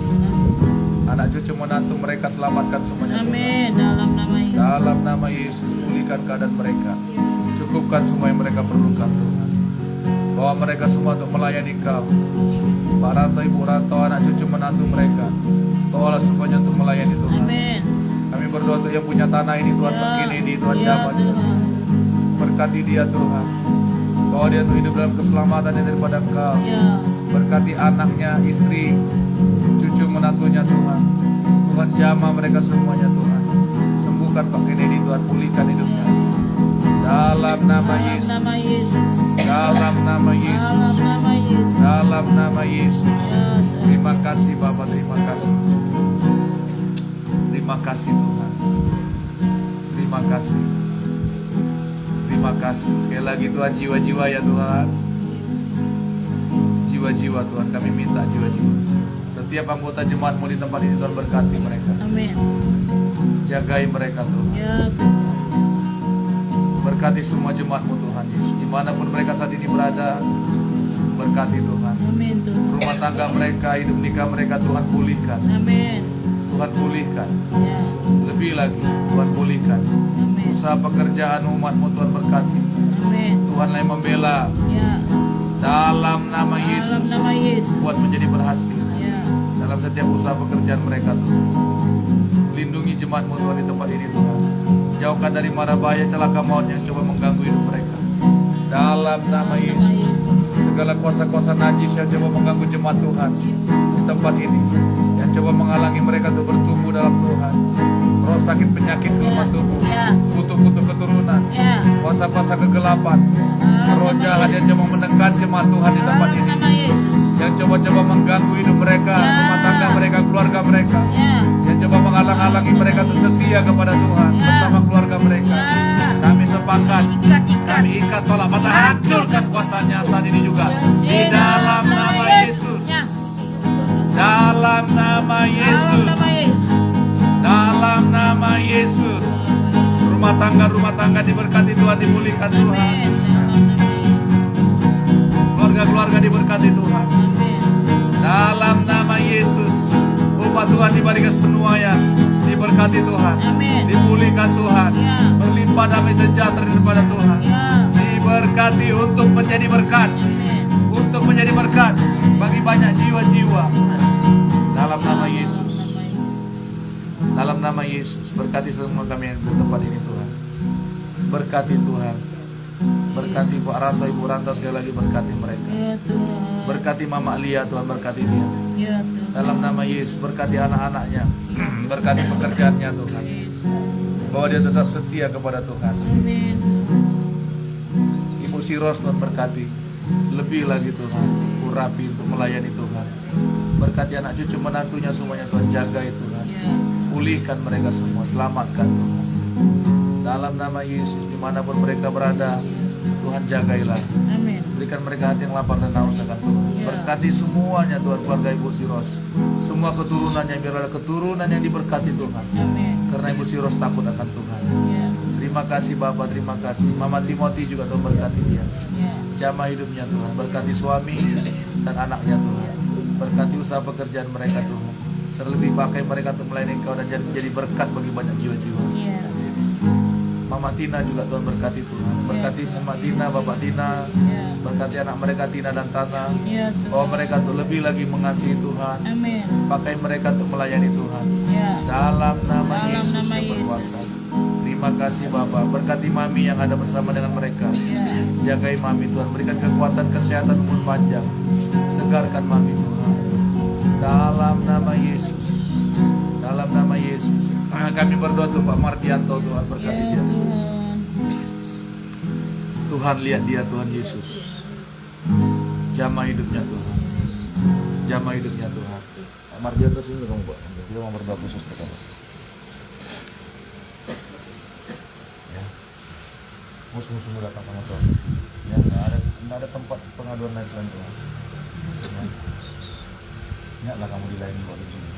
Speaker 1: Anak cucu menantu mereka selamatkan semuanya Tuhan. Dalam nama Yesus pulihkan keadaan mereka. Cukupkan semua yang mereka perlukan Tuhan. Bawa mereka semua untuk melayani Kau. Pak Rantau, Ibu Rantau, anak cucu menantu mereka, bawalah semuanya untuk melayani Tuhan. Kami berdoa untuk yang punya tanah ini Tuhan, begini di Tuhan jamah Tuhan. Berkati dia Tuhan. Bawa dia untuk hidup dalam keselamatan yang daripada Engkau. Berkati anaknya, istri, cucu menantunya Tuhan. Tuhan jamah mereka semuanya Tuhan. Sembuhkan Pak Kennedy Tuhan, pulihkan hidupnya. Dalam nama Yesus. Dalam nama Yesus. Dalam nama Yesus.
Speaker 3: Ya Tuhan.
Speaker 1: Terima kasih Bapa, terima kasih. Terima kasih Tuhan. Terima kasih. Terima kasih. Sekali lagi Tuhan, jiwa-jiwa ya Tuhan. Jiwa-jiwa Tuhan, kami minta jiwa-jiwa. Setiap anggota jemaat-Mu di tempat ini Tuhan, berkati mereka.
Speaker 3: Amin.
Speaker 1: Jagai mereka Tuhan.
Speaker 3: Ya Tuhan.
Speaker 1: Berkati semua jemaat-Mu Tuhan Yesus. Dimanapun mereka saat ini berada, berkati Tuhan.
Speaker 3: Amin Tuhan.
Speaker 1: Rumah tangga mereka, hidup nikah mereka Tuhan pulihkan.
Speaker 3: Amin.
Speaker 1: Tuhan pulihkan.
Speaker 3: Ya.
Speaker 1: Lebih lagi Tuhan pulihkan.
Speaker 3: Amin.
Speaker 1: Usaha pekerjaan umat-Mu Tuhan berkati.
Speaker 3: Amin.
Speaker 1: Tuhan yang membela
Speaker 3: Ya.
Speaker 1: dalam nama
Speaker 3: Dalam
Speaker 1: Yesus.
Speaker 3: nama Yesus.
Speaker 1: Buat menjadi berhasil
Speaker 3: Ya.
Speaker 1: dalam setiap usaha pekerjaan mereka Tuhan. Lindungi jemaat-Mu Tuhan di tempat ini Tuhan. Jauhkan dari mara bahaya celaka maut yang coba mengganggu hidup mereka. Dalam nama Yesus. Segala kuasa-kuasa najis yang coba mengganggu jemaat Tuhan di tempat ini, yang coba menghalangi mereka untuk bertumbuh dalam Tuhan. Roh sakit, penyakit, kelemahan tubuh,
Speaker 3: Ya.
Speaker 1: kutuk-kutuk keturunan,
Speaker 3: Ya.
Speaker 1: kuasa-kuasa kegelapan, roh jahat yang coba menekan jemaat Tuhan di tempat
Speaker 3: Dalam
Speaker 1: ini,
Speaker 3: nama Yesus.
Speaker 1: yang coba-coba mengganggu hidup mereka,
Speaker 3: Ya.
Speaker 1: rumah tangga mereka, keluarga mereka,
Speaker 3: Ya.
Speaker 1: yang coba menghalang-halangi mereka untuk setia kepada Tuhan
Speaker 3: Ya.
Speaker 1: bersama keluarga mereka.
Speaker 3: Ya.
Speaker 1: Kami sepakat,
Speaker 3: Ikat-ikat.
Speaker 1: kami ikat, tolak, patah, hancurkan kuasanya saat ini juga di dalam nama Yesus.
Speaker 3: Ya.
Speaker 1: Dalam nama
Speaker 3: Dalam
Speaker 1: Yesus.
Speaker 3: nama Yesus.
Speaker 1: Dalam nama Yesus. Rumah tangga diberkati Tuhan, dipulihkan Tuhan.
Speaker 3: Amin. Dalam nama Yesus.
Speaker 1: Keluarga-keluarga diberkati Tuhan.
Speaker 3: Amin.
Speaker 1: Dalam nama Yesus. Umat Tuhan diberikan penuaian, diberkati Tuhan.
Speaker 3: Amin.
Speaker 1: Dipulihkan Tuhan.
Speaker 3: Ya.
Speaker 1: Berlimpah damai sejahtera daripada Tuhan.
Speaker 3: Ya.
Speaker 1: Diberkati untuk menjadi berkat.
Speaker 3: Amin.
Speaker 1: Untuk menjadi berkat bagi banyak jiwa-jiwa. Dalam nama Yesus.
Speaker 3: Dalam nama Yesus.
Speaker 1: Dalam nama Yesus, berkati semua kami yang di tempat ini Tuhan. Berkati Tuhan. Berkati Pak Rantau, Ibu Rantau, sekali lagi berkati mereka.
Speaker 3: Ya Tuhan.
Speaker 1: Berkati Mama Lia Tuhan, berkati dia.
Speaker 3: Ya Tuhan.
Speaker 1: Dalam nama Yesus, berkati anak-anaknya. Berkati pekerjaannya Tuhan.
Speaker 3: Yesus.
Speaker 1: Bahwa dia tetap setia kepada Tuhan.
Speaker 3: Amin.
Speaker 1: Ibu Siros Tuhan berkati. Lebih lagi Tuhan, urapi untuk melayani Tuhan. Berkati anak cucu menantunya semuanya Tuhan, jaga itu Tuhan.
Speaker 3: Ya.
Speaker 1: Pulihkan mereka semua, selamatkan Tuhan. Dalam nama Yesus, dimanapun mereka berada, Tuhan jagailah.
Speaker 3: Amin.
Speaker 1: Berikan mereka hati yang lapar dan haus akan Tuhan.
Speaker 3: Ya.
Speaker 1: Berkati semuanya Tuhan, keluarga Ibu Siros. Semua keturunannya, biar ada keturunan yang diberkati Tuhan.
Speaker 3: Amin.
Speaker 1: Karena Ibu Siros takut akan Tuhan.
Speaker 3: Ya.
Speaker 1: Terima kasih Bapak, terima kasih. Mama Timothy juga Tuhan berkati dia.
Speaker 3: Ya.
Speaker 1: Jamah hidupnya Tuhan, berkati suami dan anaknya Tuhan. Berkati usaha pekerjaan mereka Tuhan. Terlebih pakai mereka untuk melayani Engkau dan jadi berkat bagi banyak jiwa-jiwa.
Speaker 3: Ya.
Speaker 1: Mama Tina juga Tuhan berkati Tuhan. Berkati Mama Tina, Bapak Tina.
Speaker 3: Ya.
Speaker 1: Berkati anak mereka Tina dan Tana.
Speaker 3: Ya Tuhan.
Speaker 1: Bahwa mereka untuk lebih lagi mengasihi Tuhan.
Speaker 3: Amin.
Speaker 1: Pakai mereka untuk melayani Tuhan.
Speaker 3: Ya.
Speaker 1: Dalam nama
Speaker 3: Dalam
Speaker 1: Yesus
Speaker 3: nama
Speaker 1: yang
Speaker 3: Yesus.
Speaker 1: berkuasa. Terima kasih Bapak. Berkati Mami yang ada bersama dengan mereka.
Speaker 3: Ya.
Speaker 1: Jagai Mami Tuhan. Berikan kekuatan, kesehatan, umur panjang. Segarkan Mami Tuhan. Dalam nama Yesus. Dalam nama Yesus. Kami berdoa untuk Pak Mardianto Tuhan, berkati
Speaker 3: Ya
Speaker 1: dia.
Speaker 3: Tuhan.
Speaker 1: Tuhan lihat dia Tuhan Yesus. Jamah hidupnya Tuhan. Jamah hidupnya Tuhan. Pak Mardianto sini dong Pak. Dia mau berdoa khusus untuk kamu. Ya. Musuh-musuhmu datang sama Tuhan. Ya, nggak ada tempat pengaduan lain selain Tuhan. Ya. Ingatlah kamu dilayani kok di sini.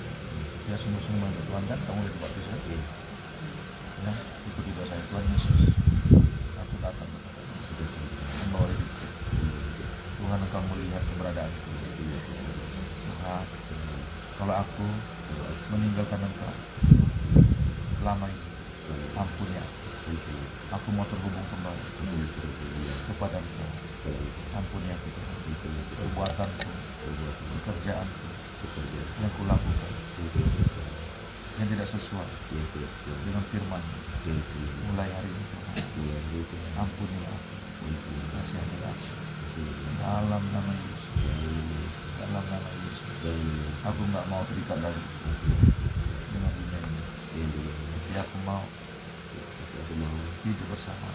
Speaker 1: Ya sungguh-sungguh untuk Tuhan kan kamu di tempat itu. Ya, ikuti doa saya Tuhan Yesus. Aku datang membawa hidup. Tuhan Engkau melihat keberadaanku. Tuhan, kalau aku meninggalkan Engkau selama ini, ampuni aku. Aku mau terhubung kembali kepada Engkau. Ampuni aku Tuhan. Perbuatanku, pekerjaanku yang kulakukan yang tidak sesuai dengan firman. Mulai hari ini Tuhan, ampuni aku. Kasihani aku. Dalam nama Yesus. Dalam nama Yesus. Aku nggak mau terikat lagi dengan dunia ini. Tapi aku mau hidup bersama.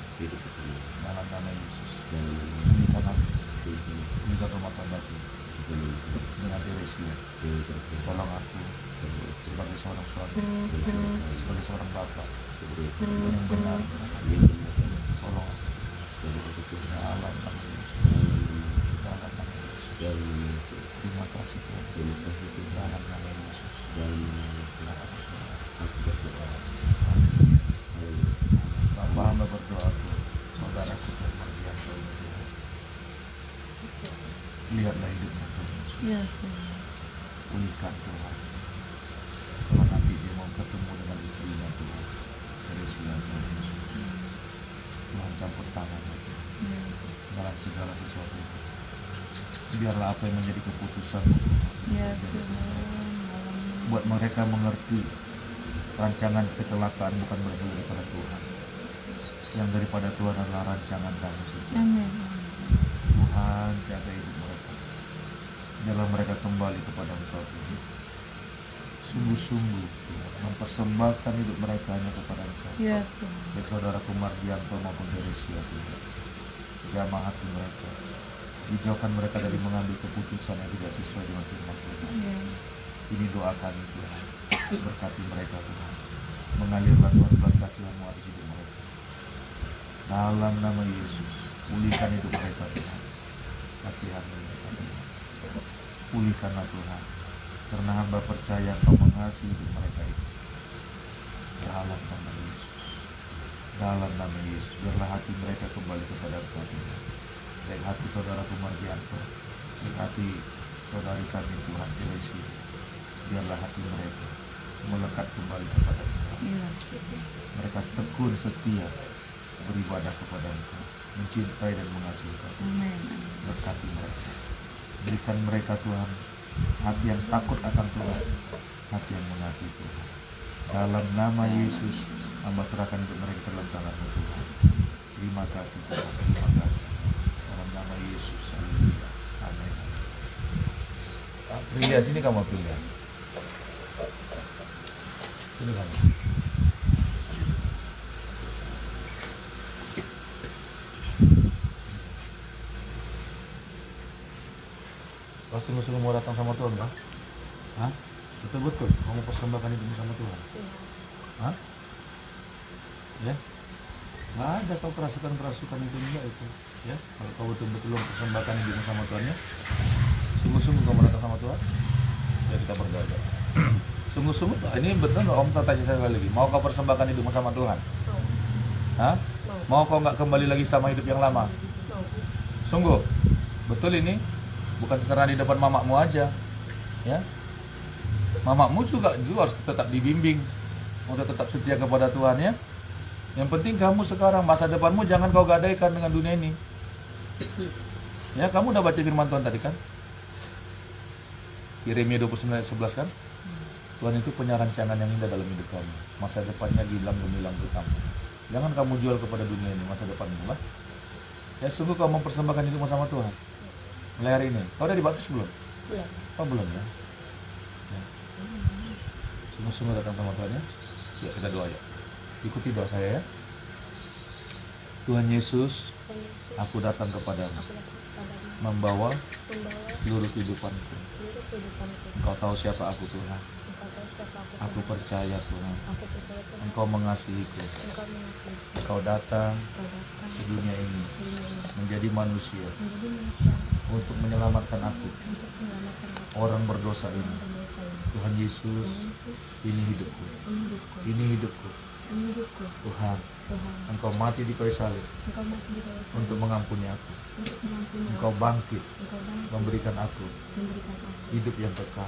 Speaker 1: Dalam nama Yesus. Pulihkan aku. Pulihkan rumah tanggaku.
Speaker 2: dengan Teresia. Tolong aku sebagai seorang suami, sebagai seorang bapak yang benar. Tolong aku dalam nama Yesus. Dalam nama Yesus. Terima kasih Tuhan. Dalam nama Yesus. Bapak hamba berdoa Tuhan, saudaraku Tuhan Mardianto ini Tuhan. Lihatlah hidupnya Tuhan Yesus.
Speaker 3: Ya Tuhan.
Speaker 2: Pulihkan Tuhan. Kalau nanti dia mau ketemu dengan istrinya Tuhan, Teresia Tuhan Yesus. Tuhan campur tangannya Tuhan
Speaker 3: Ya.
Speaker 2: dalam segala sesuatu itu. Biarlah apa yang menjadi keputusan
Speaker 3: Ya Tuhan.
Speaker 2: buat mereka mengerti rancangan kecelakaan bukan berasal daripada Tuhan. Yang daripada Tuhan adalah rancangan kamu saja.
Speaker 3: Amin.
Speaker 2: Tuhan jaga hidup mereka. Biarlah mereka kembali kepada Engkau Tuhan. Sungguh-sungguh Tuhan, mempersembahkan hidup mereka hanya kepada Engkau.
Speaker 3: Ya Tuhan.
Speaker 2: Baik saudaraku Mardianto maupun Teresia Tuhan. Jamah hati mereka. Dijauhkan mereka dari mengambil keputusan yang tidak sesuai dengan firman Tuhan.
Speaker 3: Ya.
Speaker 2: Ini doa kami Tuhan. Berkati mereka Tuhan. Mengalirlah Tuhan belas kasihan-Mu atas hidup mereka. Dalam nama Yesus, pulihkan hidup mereka Tuhan. Kasihan mereka Tuhan. Pulihkanlah Tuhan. Karena hamba percaya Engkau mengasihi hidup mereka itu. Dalam nama Yesus. Dalam nama Yesus. Biarlah hati mereka kembali kepada Engkau Tuhan. Baik hati saudaraku Mardianto, baik hati saudari kami Tuhan Teresia. Biarlah hati mereka melekat kembali kepada Engkau.
Speaker 3: Ya.
Speaker 2: Mereka tekun setia beribadah kepada Engkau, mencintai dan mengasihi Engkau.
Speaker 3: Amin.
Speaker 2: Berkati mereka. Berikan mereka Tuhan hati yang takut akan Tuhan, hati yang mengasihi Tuhan. Dalam nama Yesus, hamba serahkan hidup mereka ke dalam tangan-Mu Tuhan. Terima kasih Tuhan, terima kasih. Dalam nama Yesus, haleluya. Amin. Aprilia, sini kamu Aprilia. Sini kamu. Kau sungguh-sungguh mau datang sama Tuhan kan? Hah? Betul-betul, kamu persembahkan hidupmu sama Tuhan? Hah? Ya? Nggak ada kau kerasukan-kerasukan itu enggak itu. Ya? Kalau kau betul-betul mempersembahkan hidupmu sama Tuhan ya? Sungguh-sungguh kau mau datang sama Tuhan? Ya kita berdoa. Sungguh-sungguh, ini betul nggak Om tanya saya lagi. Mau kau persembahkan hidupmu sama Tuhan? Hah? Mau kau nggak kembali lagi sama hidup yang lama? Sungguh? Betul ini? Bukan karena di depan mamakmu aja, ya. Mamakmu juga harus tetap dibimbing untuk tetap setia kepada Tuhan ya. Yang penting kamu sekarang masa depanmu jangan kau gadaikan dengan dunia ini. Ya, kamu udah baca firman Tuhan tadi kan? Yeremia 29:11 kan? Tuhan itu punya rancangan yang indah dalam hidup kamu. Masa depannya gemilang untuk kamu. Jangan kamu jual kepada dunia ini masa depanmu lah. Ya sungguh kamu mempersembahkan hidupmu sama Tuhan. Mulai hari ini. Kau udah dibaptis belum?
Speaker 3: Belum.
Speaker 2: Oh belum ya? Ya. Sungguh-sungguh datang sama Tuhan ya. Ya kita doa ya. Ikuti doa saya ya. Tuhan Yesus, aku datang kepadamu, membawa seluruh kehidupanku. Engkau tahu siapa aku Tuhan. Aku percaya Tuhan, Engkau mengasihiku. Engkau datang ke dunia ini menjadi manusia untuk menyelamatkan aku, orang berdosa ini. Tuhan Yesus, ini hidupku. Ini hidupku. Tuhan, Engkau mati di kayu salib untuk mengampuni aku. Engkau bangkit memberikan aku hidup yang kekal,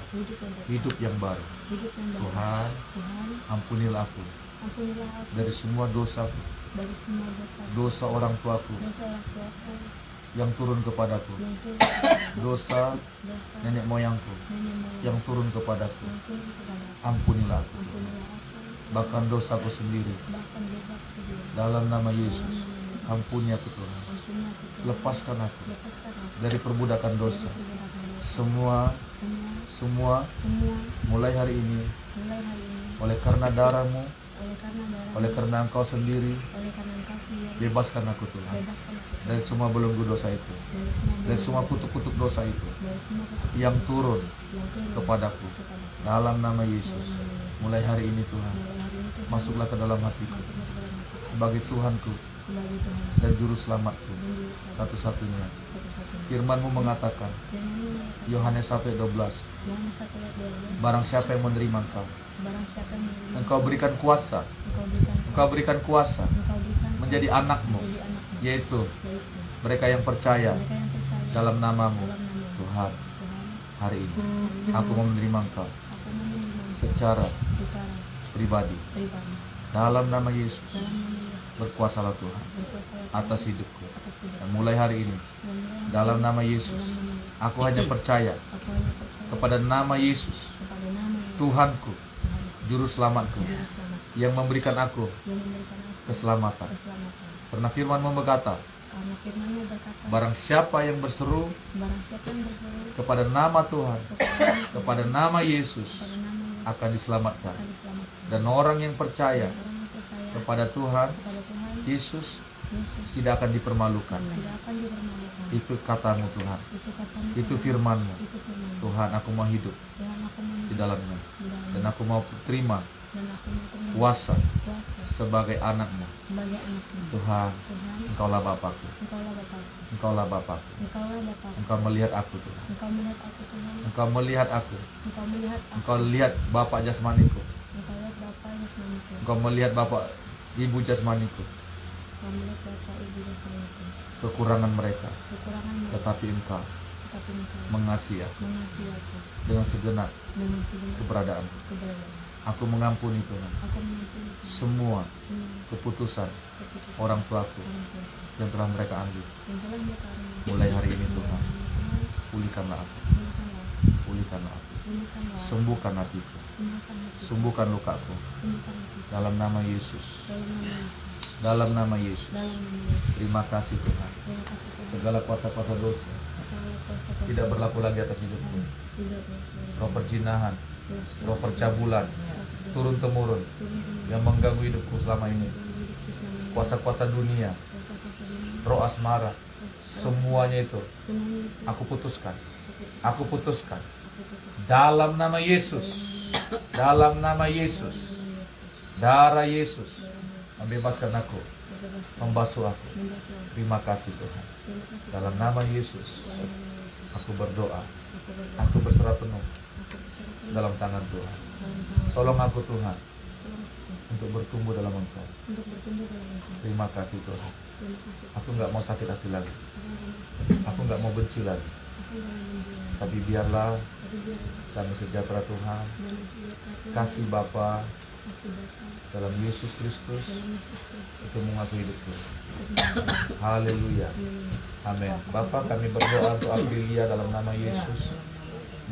Speaker 2: hidup yang baru. Tuhan, ampunilah aku dari semua dosaku, dosa orang tuaku yang turun kepadaku, dosa nenek moyangku yang turun kepadaku. Ampunilah aku, bahkan dosaku sendiri. Dalam nama Yesus, ampuni aku Tuhan. Lepaskan aku dari perbudakan dosa. Semua mulai hari ini, oleh karena darah-Mu Oleh karena Engkau sendiri, bebaskan aku Tuhan dari semua belenggu dosa itu, dari semua kutuk-kutuk dosa itu yang turun kepadaku. Dalam nama Yesus, mulai hari ini Tuhan, masuklah ke dalam hatiku sebagai Tuhanku dan Juru Selamatku satu-satunya. Firman-Mu mengatakan, Yohanes 1:12, barang siapa yang menerima Engkau, Engkau berikan kuasa, Engkau berikan kuasa menjadi anak-Mu, yaitu mereka yang percaya dalam nama-Mu. Tuhan, hari ini aku mau menerima Engkau secara pribadi. Dalam nama Yesus, berkuasalah Tuhan atas hidupku. Dan mulai hari ini, dalam nama Yesus, aku hanya percaya kepada nama Yesus, Tuhanku, Juru Selamatku, yang memberikan aku keselamatan. Karena firman-Mu berkata, barang siapa yang berseru kepada nama Tuhan, kepada nama Yesus, akan diselamatkan. Dan orang yang percaya kepada Tuhan Yesus tidak akan dipermalukan. Itu kata-Mu Tuhan, itu firman-Mu. Tuhan, aku mau hidup di dalamnya, dan aku mau terima kuasa sebagai anak-Mu. Tuhan, Engkaulah Bapakku, Engkaulah Bapakku. Engkau melihat aku Tuhan, Engkau melihat aku, Engkau lihat Bapak jasmaniku, Engkau melihat Bapak Ibu jasmaniku, kekurangan mereka, tetapi Engkau mengasihi aku dengan segenap keberadaan. Aku mengampuni Tuhan semua keputusan orang tuaku yang telah mereka ambil. Mulai hari ini Tuhan, pulihkanlah aku, pulihkanlah aku, sembuhkan hatiku, sembuhkan lukaku. Dalam nama Yesus, dalam nama Yesus. Terima kasih Tuhan. Segala kuasa-kuasa dosa tidak berlaku lagi atas hidupku. Roh perjinahan, roh percabulan, turun-temurun yang mengganggu hidupku selama ini, kuasa-kuasa dunia, roh asmara, semuanya itu aku putuskan. Aku putuskan dalam nama Yesus. Dalam nama Yesus. Darah Yesus membebaskan aku, membasuh aku. Terima kasih Tuhan. Dalam nama Yesus aku berdoa. Aku berserah penuh dalam tangan Tuhan. Tolong aku Tuhan untuk bertumbuh dalam Engkau. Terima kasih Tuhan. Aku nggak mau sakit hati lagi. Aku nggak mau benci lagi. Tapi biarlah kami sejahtera Tuhan. Kasih Bapa dalam Yesus Kristus itu mengasihi hidupku. Haleluya. Amin. Bapa, kami berdoa untuk Aprilia dalam nama Yesus.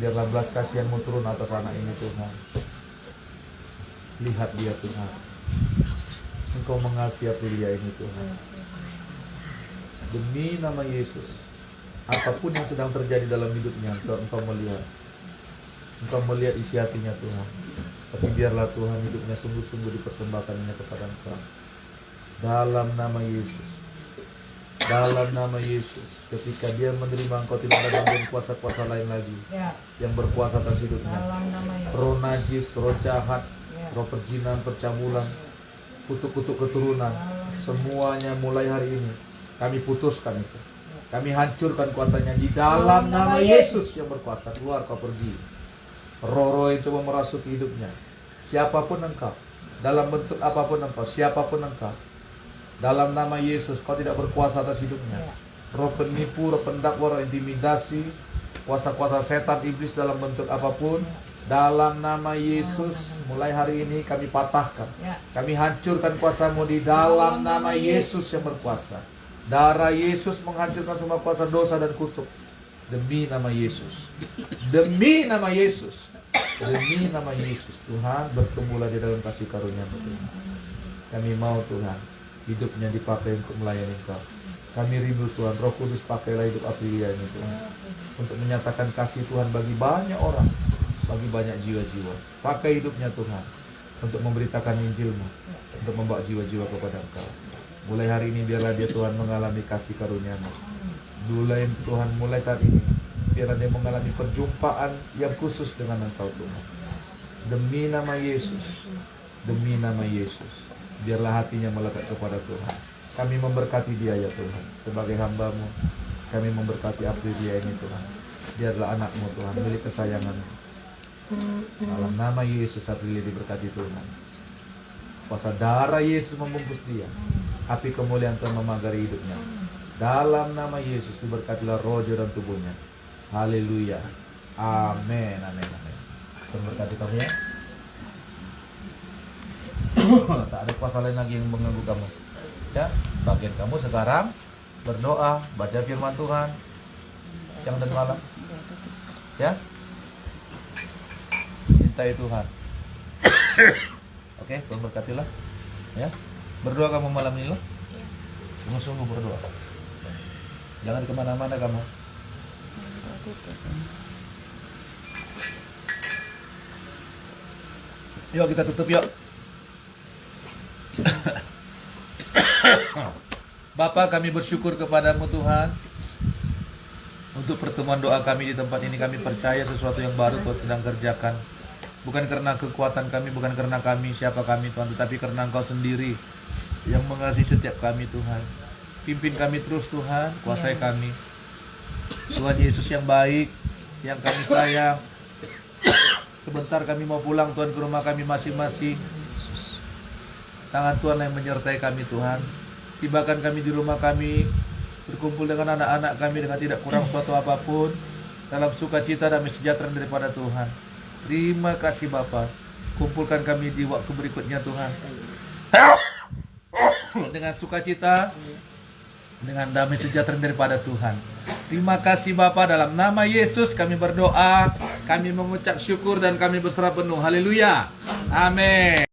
Speaker 2: Biarlah belas kasihan-Mu turun atas anak ini Tuhan. Lihat dia Tuhan. Engkau mengasihi Aprilia ini Tuhan. Demi nama Yesus, apapun yang sedang terjadi dalam hidupnya, Engkau melihat. Engkau melihat isi hatinya Tuhan. Tapi biarlah Tuhan hidupnya sungguh-sungguh dipersembahkannya kepada Engkau. Dalam nama Yesus. Dalam nama Yesus. Ketika dia menerima Engkau, tidak ada gangguan kuasa-kuasa lain lagi yang berkuasa atas hidupnya. Roh najis, roh jahat, roh perjinan, percabulan, kutuk-kutuk keturunan, semuanya mulai hari ini kami putuskan itu. Kami hancurkan kuasanya di dalam nama Yesus yang berkuasa. Keluar kau pergi. Roh-roh yang coba merasuki hidupnya. Siapapun engkau, dalam bentuk apapun engkau, siapapun engkau, dalam nama Yesus kau tidak berkuasa atas hidupnya. Roh penipu, roh pendakwa, roh intimidasi, kuasa-kuasa setan iblis dalam bentuk apapun, dalam nama Yesus mulai hari ini kami patahkan. Kami hancurkan kuasa-Mu di dalam nama Yesus yang berkuasa. Darah Yesus menghancurkan semua kuasa dosa dan kutuk. Demi nama Yesus. Demi nama Yesus. Demi nama Yesus. Tuhan, bertumbuhlah di dalam kasih karunia-Mu Tuhan. Kami mau Tuhan hidupnya dipakai untuk melayani Engkau. Kami rindu Tuhan, Roh Kudus pakailah hidup Aprilia ini Tuhan, untuk menyatakan kasih Tuhan bagi banyak orang, bagi banyak jiwa-jiwa. Pakai hidupnya Tuhan.
Speaker 1: untuk memberitakan Injil-Mu, untuk membawa jiwa-jiwa kepada Engkau. Mulai hari ini biarlah dia Tuhan mengalami kasih karunia-Mu. Mulai saat ini biarlah dia mengalami perjumpaan yang khusus dengan Engkau Tuhan. Demi nama Yesus, biarlah hatinya melekat kepada Tuhan. Kami memberkati dia ya Tuhan, sebagai hamba-Mu. Kami memberkati Aprilia ini Tuhan. Biarlah anak-Mu Tuhan, milik kesayangan-Mu. Dalam nama Yesus Aprilia diberkati Tuhan. Kuasa darah Yesus membungkus dia. Api kemuliaan Tuhan memagari hidupnya. Dalam nama Yesus diberkatilah roh dan tubuhnya. Haleluya. Amin. Amin. Amin. Tuhan berkati kamu ya. Tak ada kuasa lain lagi yang mengganggu kamu. Ya, bagian kamu sekarang berdoa, baca firman Tuhan siang dan malam. Ya. Cintai Tuhan. Oke, Tuhan berkatilah. Ya. Berdoa kamu malam ini loh. Sungguh-sungguh berdoa. Jangan kemana-mana kamu. Yuk kita tutup yuk. Bapa, kami bersyukur kepadamu Tuhan untuk pertemuan doa kami di tempat ini. Kami percaya sesuatu yang baru Tuhan sedang kerjakan. Bukan karena kekuatan kami, bukan karena kami, siapa kami Tuhan, tetapi karena Engkau sendiri yang mengasihi setiap kami Tuhan. Pimpin kami terus Tuhan, kuasai kami. Tuhan Yesus yang baik, yang kami sayang. Sebentar kami mau pulang Tuhan ke rumah kami masing-masing. Tangan Tuhan yang menyertai kami Tuhan. Tibakan kami di rumah kami, berkumpul dengan anak-anak kami dengan tidak kurang suatu apapun, dalam sukacita damai sejahtera daripada Tuhan. Terima kasih Bapa. Kumpulkan kami di waktu berikutnya Tuhan, dengan sukacita, dengan damai sejahtera daripada Tuhan. Terima kasih Bapa, dalam nama Yesus kami berdoa, kami mengucap syukur dan kami berserah penuh. Haleluya. Amin.